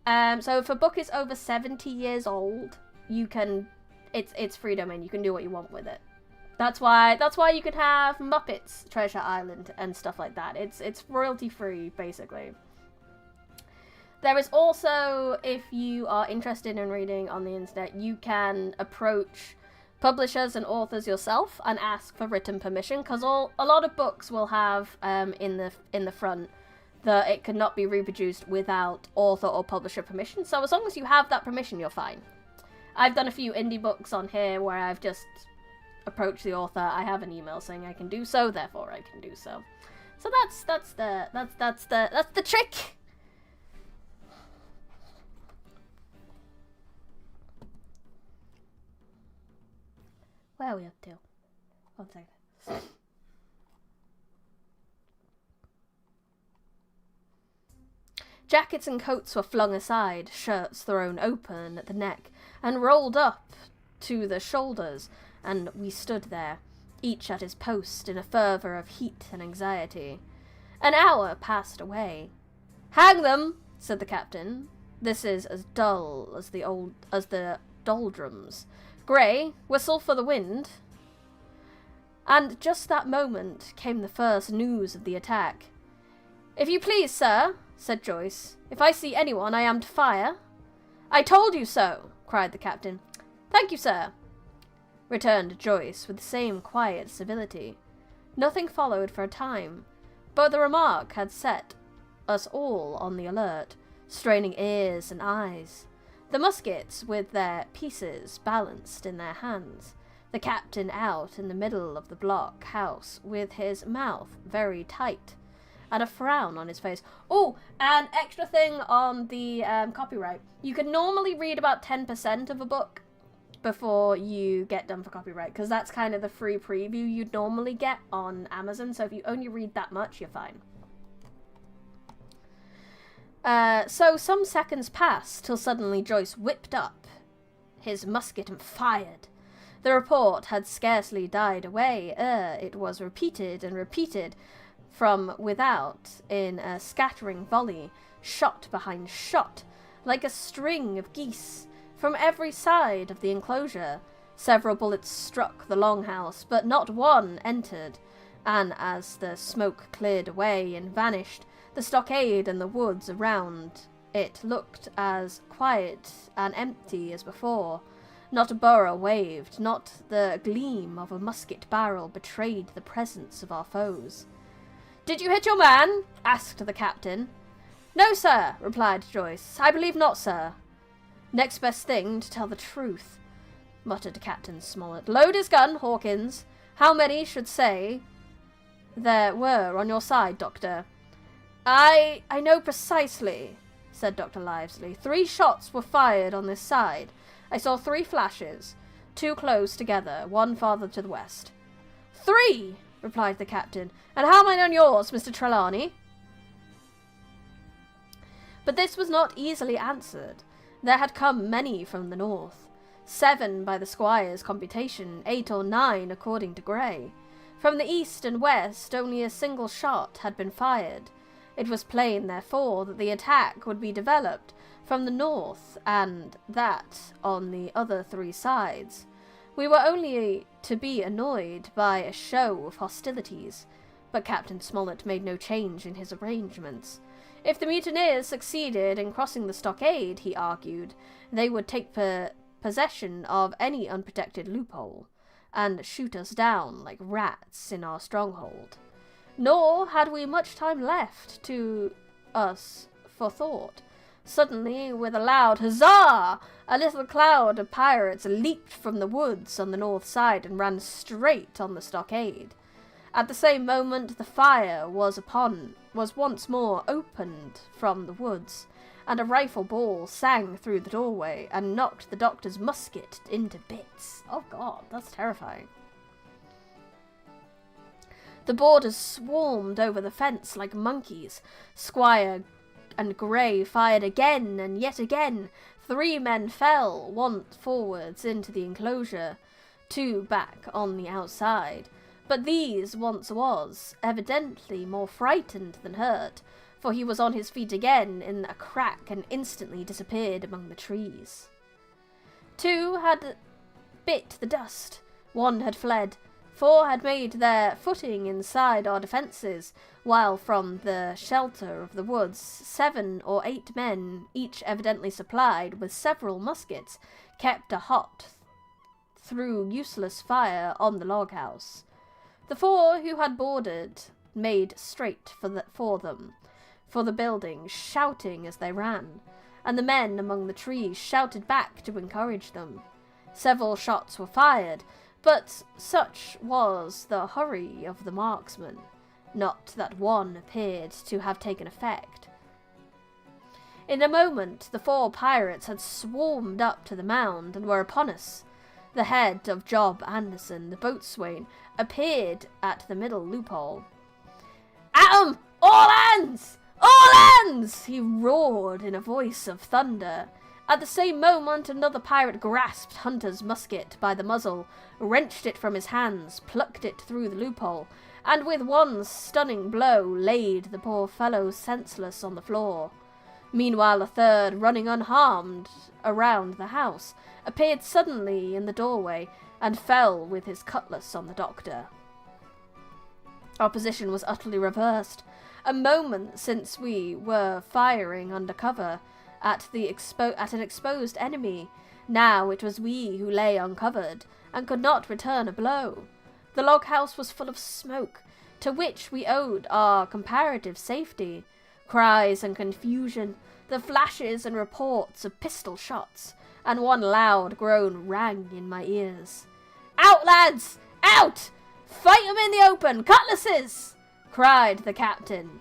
So if a book is over 70 years old, you can, it's free domain. You can do what you want with it. That's why you can have Muppets Treasure Island and stuff like that. It's royalty free, basically. There is also, if you are interested in reading on the internet, you can approach publishers and authors yourself and ask for written permission, because a lot of books will have in the front that it cannot be reproduced without author or publisher permission. So as long as you have that permission, you're fine. I've done a few indie books on here where I've just approached the author. I have an email saying I can do so, therefore I can do so. So that's the trick. Where are we up to? 1 second. Jackets and coats were flung aside, shirts thrown open at the neck and rolled up to the shoulders, and we stood there, each at his post in a fervour of heat and anxiety. An hour passed away. "Hang them," said the captain. "This is as dull as the doldrums. Gray, whistle for the wind." And just that moment came the first news of the attack. "If you please, sir," said Joyce, "if I see anyone, I am to fire." "I told you so," cried the captain. "Thank you, sir," returned Joyce with the same quiet civility. Nothing followed for a time, but the remark had set us all on the alert, straining ears and eyes. The muskets with their pieces balanced in their hands, the captain out in the middle of the block house with his mouth very tight, and a frown on his face. Oh, an extra thing on the copyright. You can normally read about 10% of a book before you get done for copyright, because that's kind of the free preview you'd normally get on Amazon, so if you only read that much, you're fine. So some seconds passed, till suddenly Joyce whipped up his musket and fired. The report had scarcely died away ere it was repeated and repeated from without in a scattering volley, shot behind shot, like a string of geese. From every side of the enclosure, several bullets struck the longhouse, but not one entered, and as the smoke cleared away and vanished, the stockade and the woods around it looked as quiet and empty as before. Not a burrow waved, not the gleam of a musket barrel betrayed the presence of our foes. "Did you hit your man?" asked the captain. "No, sir," replied Joyce. "I believe not, sir." "Next best thing to tell the truth," muttered Captain Smollett. "Load his gun, Hawkins. How many should say there were on your side, Doctor?" I know precisely," said Dr. Livesley. "3 shots were fired on this side. I saw 3 flashes, 2 close together, 1 farther to the west." "3!" replied the captain. "And how many on yours, Mr. Trelawney?" But this was not easily answered. There had come many from the north. 7 by the squire's computation, 8 or 9 according to Gray. From the east and west only a single shot had been fired. It was plain, therefore, that the attack would be developed from the north, and that on the other 3 sides. We were only to be annoyed by a show of hostilities, but Captain Smollett made no change in his arrangements. If the mutineers succeeded in crossing the stockade, he argued, they would take possession of any unprotected loophole, and shoot us down like rats in our stronghold. Nor had we much time left to us for thought. Suddenly, with a loud huzzah, a little cloud of pirates leaped from the woods on the north side and ran straight on the stockade. At the same moment the fire was once more opened from the woods, and a rifle ball sang through the doorway and knocked the doctor's musket into bits. Oh God, that's terrifying. The boarders swarmed over the fence like monkeys. Squire and Gray fired again and yet again. 3 men fell, 1 forwards into the enclosure, 2 back on the outside. But these once was evidently more frightened than hurt, for he was on his feet again in a crack and instantly disappeared among the trees. 2 had bit the dust, 1 had fled, 4 had made their footing inside our defences, while from the shelter of the woods 7 or 8 men, each evidently supplied with several muskets, kept a hot through useless fire on the log-house. The 4 who had boarded made straight for the building, shouting as they ran, and the men among the trees shouted back to encourage them. Several shots were fired, but such was the hurry of the marksman, not that one appeared to have taken effect. In a moment the 4 pirates had swarmed up to the mound and were upon us. The head of Job Anderson, the boatswain, appeared at the middle loophole. "At 'em! All hands! All hands!" he roared in a voice of thunder. At the same moment another pirate grasped Hunter's musket by the muzzle, wrenched it from his hands, plucked it through the loophole, and with one stunning blow laid the poor fellow senseless on the floor. Meanwhile a 3rd, running unharmed around the house, appeared suddenly in the doorway and fell with his cutlass on the doctor. Our position was utterly reversed. A moment since we were firing under cover at an exposed enemy. Now it was we who lay uncovered and could not return a blow. The log-house was full of smoke, to which we owed our comparative safety. Cries and confusion, the flashes and reports of pistol shots, and one loud groan rang in my ears. "Out, lads! Out! Fight 'em in the open! Cutlasses!" cried the captain.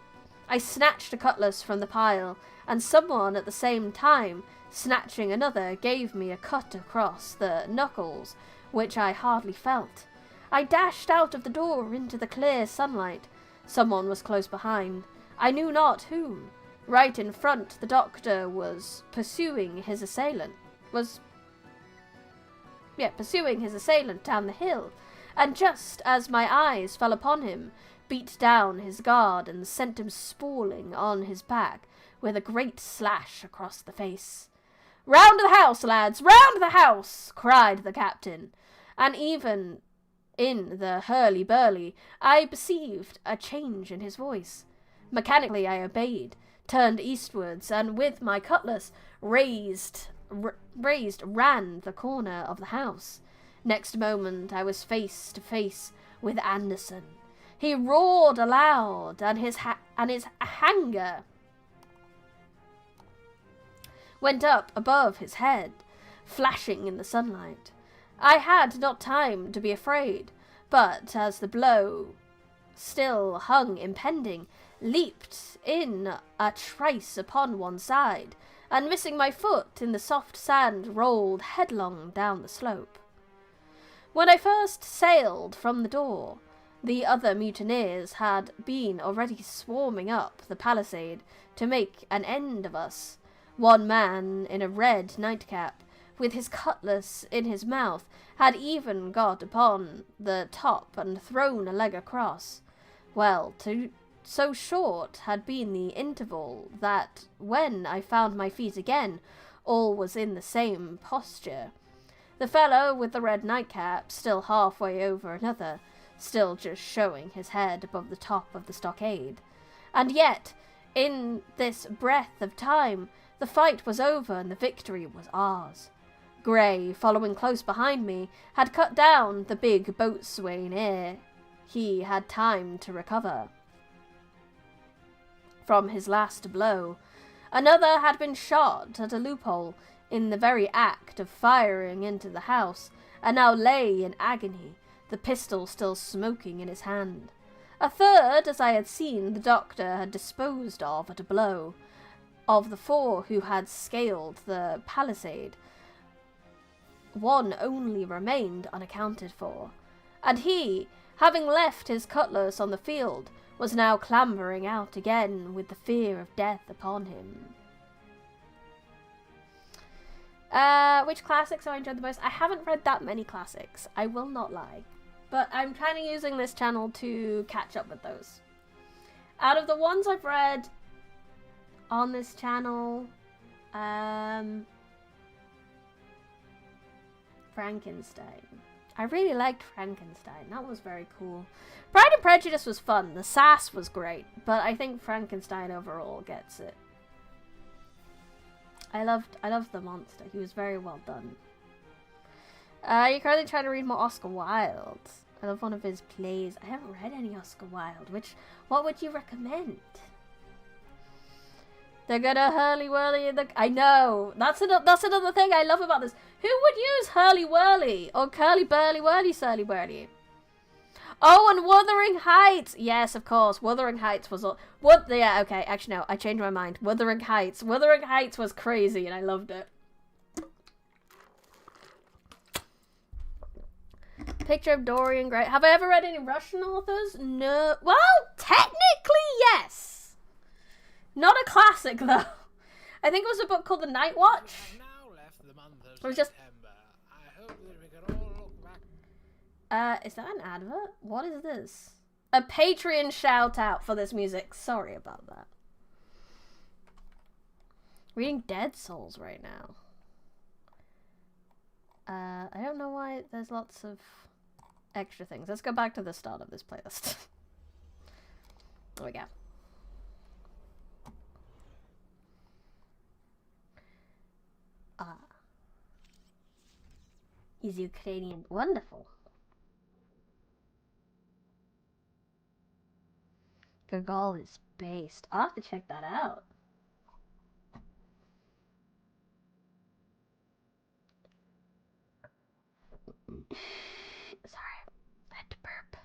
I snatched a cutlass from the pile, and someone at the same time, snatching another, gave me a cut across the knuckles, which I hardly felt. I dashed out of the door into the clear sunlight. Someone was close behind. I knew not whom. Right in front, the doctor was pursuing his assailant down the hill, and just as my eyes fell upon him, beat down his guard and sent him sprawling on his back with a great slash across the face. "Round the house, lads, round the house!" cried the captain, and even in the hurly-burly I perceived a change in his voice. Mechanically I obeyed, turned eastwards, and with my cutlass raised ran the corner of the house. Next moment I was face to face with Anderson. He roared aloud, and his hanger went up above his head, flashing in the sunlight. I had not time to be afraid, but as the blow still hung impending, leaped in a trice upon one side, and missing my foot in the soft sand, rolled headlong down the slope. When I first sailed from the door, the other mutineers had been already swarming up the palisade to make an end of us. One man in a red nightcap, with his cutlass in his mouth, had even got upon the top and thrown a leg across. Well, so short had been the interval that when I found my feet again, all was in the same posture. The fellow with the red nightcap still halfway over another, still just showing his head above the top of the stockade. And yet, in this breath of time, the fight was over and the victory was ours. Grey, following close behind me, had cut down the big boatswain ere he had time to recover from his last blow. Another had been shot at a loophole in the very act of firing into the house, and now lay in agony, the pistol still smoking in his hand. A third, as I had seen, the doctor had disposed of at a blow. Of the four who had scaled the palisade, one only remained unaccounted for, and he, having left his cutlass on the field, was now clambering out again with the fear of death upon him. Which classics have I enjoyed the most? I haven't read that many classics, I will not lie. But I'm kind of using this channel to catch up with those. Out of the ones I've read on this channel, Frankenstein. I really liked Frankenstein. That was very cool. Pride and Prejudice was fun. The sass was great, but I think Frankenstein overall gets it. I loved the monster. He was very well done. You're currently trying to read more Oscar Wilde. I love one of his plays. I haven't read any Oscar Wilde. What would you recommend? They're gonna hurly-whirly in the... I know! That's another thing I love about this. Who would use hurly-whirly? Or curly-burly-whirly, surly-whirly? Oh, and Wuthering Heights! Yes, of course. Wuthering Heights was... Yeah, okay. Actually, no. I changed my mind. Wuthering Heights. Wuthering Heights was crazy, and I loved it. Picture of Dorian Gray. Have I ever read any Russian authors? No. Well, technically, yes. Not a classic, though. I think it was a book called The Night Watch. It was just... is that an advert? What is this? A Patreon shout out for this music. Sorry about that. Reading Dead Souls right now. I don't know why there's lots of extra things. Let's go back to the start of this playlist. There we go. He's Ukrainian. Wonderful. Gogol is based. I'll have to check that out. Sorry, I had to burp.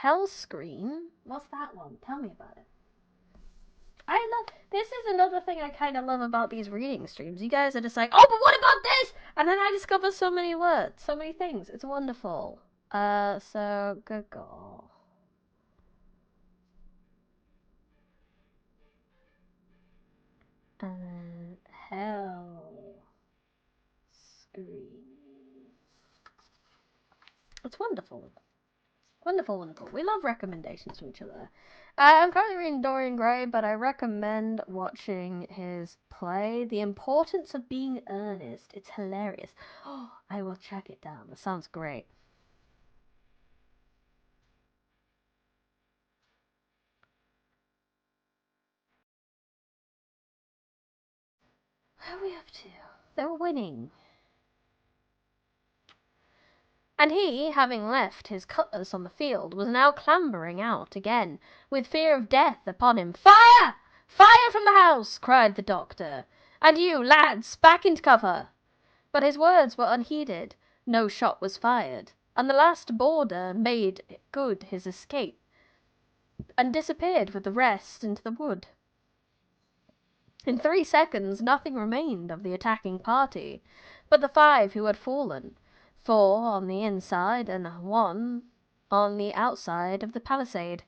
Hell Screen. What's that one? Tell me about it. This is another thing I kind of love about these reading streams. You guys are just like, oh, but what about this? And then I discover so many words, so many things. It's wonderful. So Google. And Hell Screen. It's wonderful. Wonderful, wonderful. We love recommendations from each other. I'm currently reading Dorian Gray, but I recommend watching his play, The Importance of Being Earnest. It's hilarious. Oh, I will check it down. That sounds great. What are we up to? They're winning. And he, having left his cutlass on the field, was now clambering out again, with fear of death upon him. "Fire! Fire from the house!" cried the doctor. "And you, lads, back into cover!" But his words were unheeded. No shot was fired, and the last boarder made good his escape, and disappeared with the rest into the wood. In 3 seconds nothing remained of the attacking party, but the 5 who had fallen, 4 on the inside and 1 on the outside of the palisade.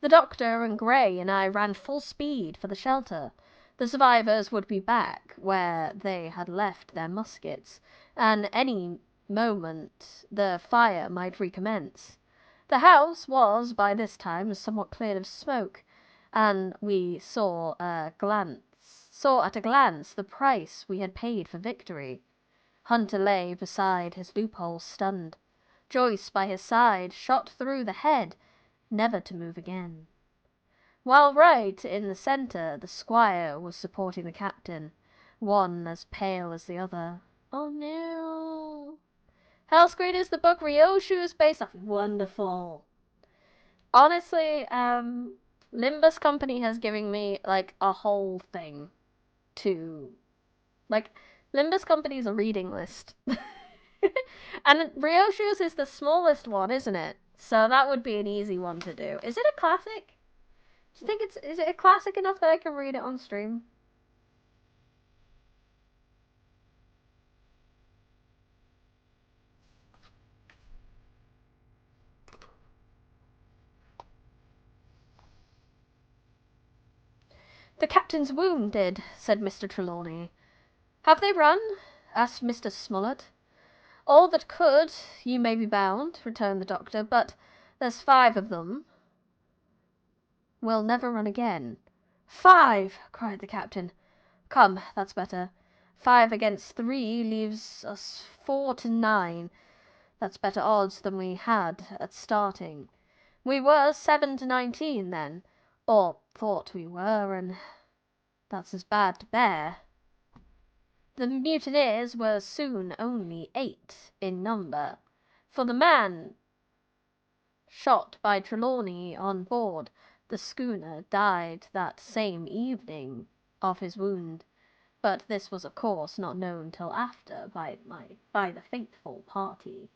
The doctor and Gray and I ran full speed for the shelter. The survivors would be back where they had left their muskets, and any moment the fire might recommence. The house was by this time somewhat cleared of smoke, and we saw at a glance the price we had paid for victory. Hunter lay beside his loophole stunned. Joyce by his side, shot through the head, never to move again. While right in the centre the squire was supporting the captain, one as pale as the other. Oh no! Hell's Screen is the book Ryoshu is based off. Wonderful. Honestly, Limbus Company has given me like a whole thing to like. Limbus Company is a reading list, and Ryoshu's is the smallest one, isn't it? So that would be an easy one to do. Is it a classic? Do you think is it a classic enough that I can read it on stream? "The captain's wounded," said Mr. Trelawney. "Have they run?" asked Mr. Smollett. "All that could, you may be bound," returned the doctor, "but there's 5 of them will never run again." "5!" cried the captain. "Come, that's better. 5 against 3 leaves us 4 to 9. That's better odds than we had at starting. We were 7 to 19 then, or thought we were, and that's as bad to bear." The mutineers were soon only 8 in number, for the man shot by Trelawney on board the schooner died that same evening of his wound, but this was of course not known till after by the faithful party.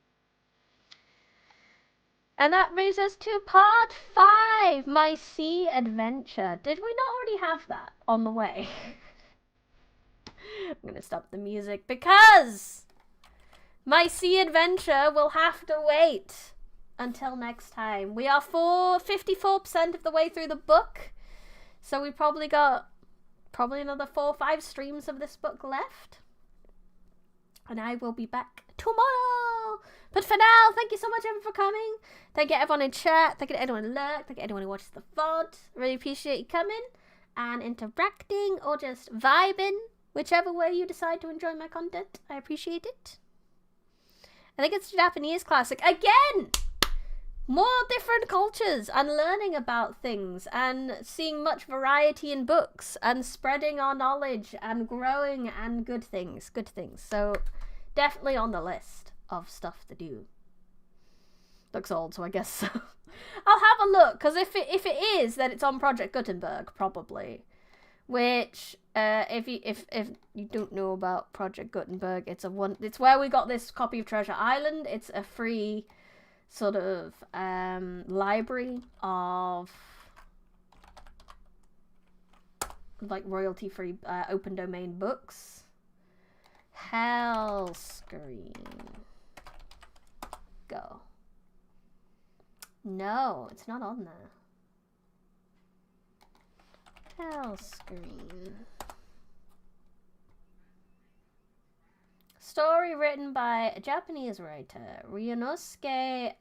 And that brings us to part 5, my sea adventure. Did we not already have that on the way? I'm gonna stop the music because my sea adventure will have to wait until next time. We are 54% of the way through the book, so we probably got another 4 or 5 streams of this book left, and I will be back tomorrow. But for now, thank you so much everyone for coming. Thank you everyone in chat. Thank you to anyone who lurked. Thank you to anyone who watches the VOD. Really appreciate you coming and interacting or just vibing, whichever way you decide to enjoy my content. I appreciate it. I think it's a Japanese classic. Again! More different cultures and learning about things and seeing much variety in books and spreading our knowledge and growing and good things. So definitely on the list of stuff to do. Looks old, so I guess so. I'll have a look, because if it is, then it's on Project Gutenberg, probably. Which, if you don't know about Project Gutenberg, it's where we got this copy of Treasure Island. It's a free sort of library of like royalty-free open domain books. Hell Screen. Go. No, it's not on there. Hell Screen. Story written by a Japanese writer, Ryunosuke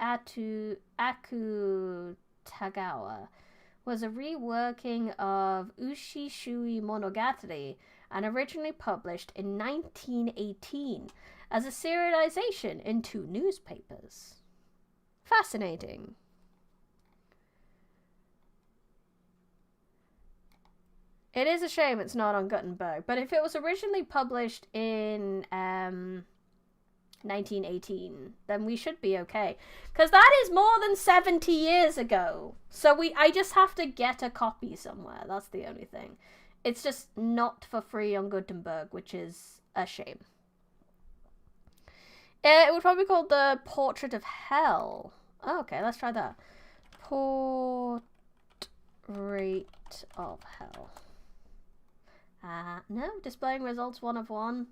Akutagawa, was a reworking of Ushi Shui Monogatari and originally published in 1918 as a serialization in 2 newspapers. Fascinating. It is a shame it's not on Gutenberg, but if it was originally published in 1918, then we should be okay. Because that is more than 70 years ago. So I just have to get a copy somewhere. That's the only thing. It's just not for free on Gutenberg, which is a shame. It would probably be called The Portrait of Hell. Oh, okay, let's try that. Portrait of Hell. No, displaying results 1 of 1.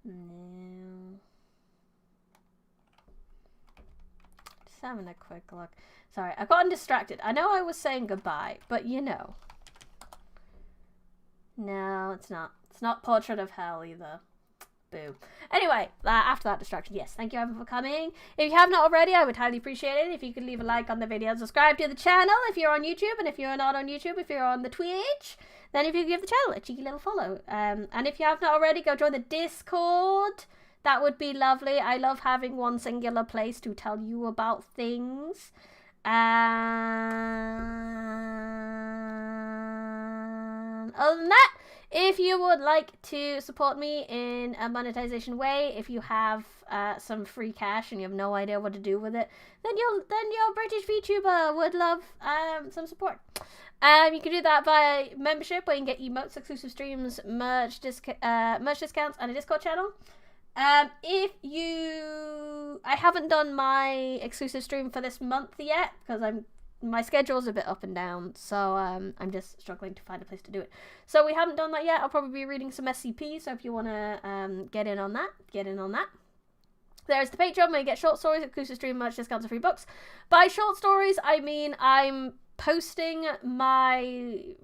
No. Just having a quick look. Sorry, I've gotten distracted. I know I was saying goodbye, but you know. No, it's not. It's not Portrait of Hell either. Boo. Anyway, after that distraction, yes, thank you everyone for coming. If you have not already, I would highly appreciate it if you could leave a like on the video and subscribe to the channel if you're on YouTube, and if you're not on YouTube, if you're on the Twitch, then if you give the channel a cheeky little follow. And if you have not already, go join the Discord. That would be lovely. I love having one singular place to tell you about things. And other than that, if you would like to support me in a monetization way, if you have some free cash and you have no idea what to do with it, then your British Vtuber would love some support. You can do that via membership, where you can get emotes, exclusive streams, merch discounts, and a Discord channel. I haven't done my exclusive stream for this month yet because my schedule's a bit up and down, so I'm just struggling to find a place to do it. So we haven't done that yet. I'll probably be reading some SCP, so if you want to get in on that, get in on that. There's the Patreon, where you get short stories, exclusive stream, merch discounts, and free books. By short stories, I mean I'm posting my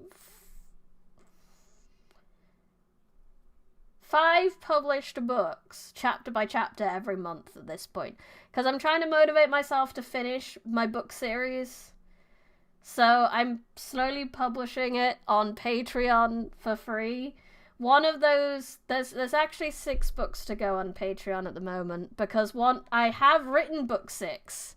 5 published books, chapter by chapter, every month at this point. Because I'm trying to motivate myself to finish my book series. So I'm slowly publishing it on Patreon for free. One of those, there's actually 6 books to go on Patreon at the moment, because I have written book 6,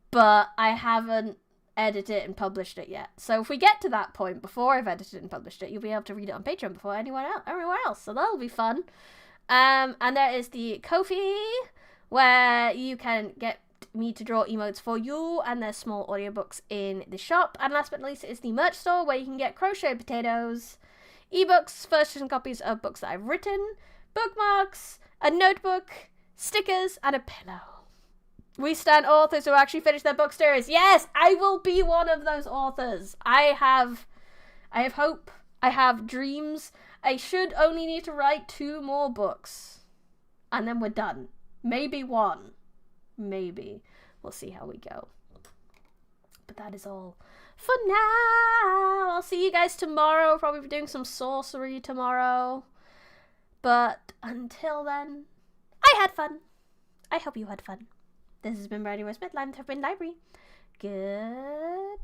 but I haven't edited and published it yet. So if we get to that point before I've edited and published it, you'll be able to read it on Patreon before everywhere else. So that'll be fun. And there is the Kofi, where you can get me to draw emotes for you, and there's small audiobooks in the shop. And last but not least is the merch store, where you can get crochet potatoes, ebooks, first edition copies of books that I've written, bookmarks, a notebook, stickers, and a pillow. We stand authors who actually finish their book series. Yes, I will be one of those authors. I have hope. I have dreams. I should only need to write 2 more books, and then we're done. Maybe 1. Maybe. We'll see how we go. But that is all for now. I'll see you guys tomorrow. Probably doing some sorcery tomorrow. But until then, I had fun. I hope you had fun. This has been Radio West Midland, have been Library. Goodbye.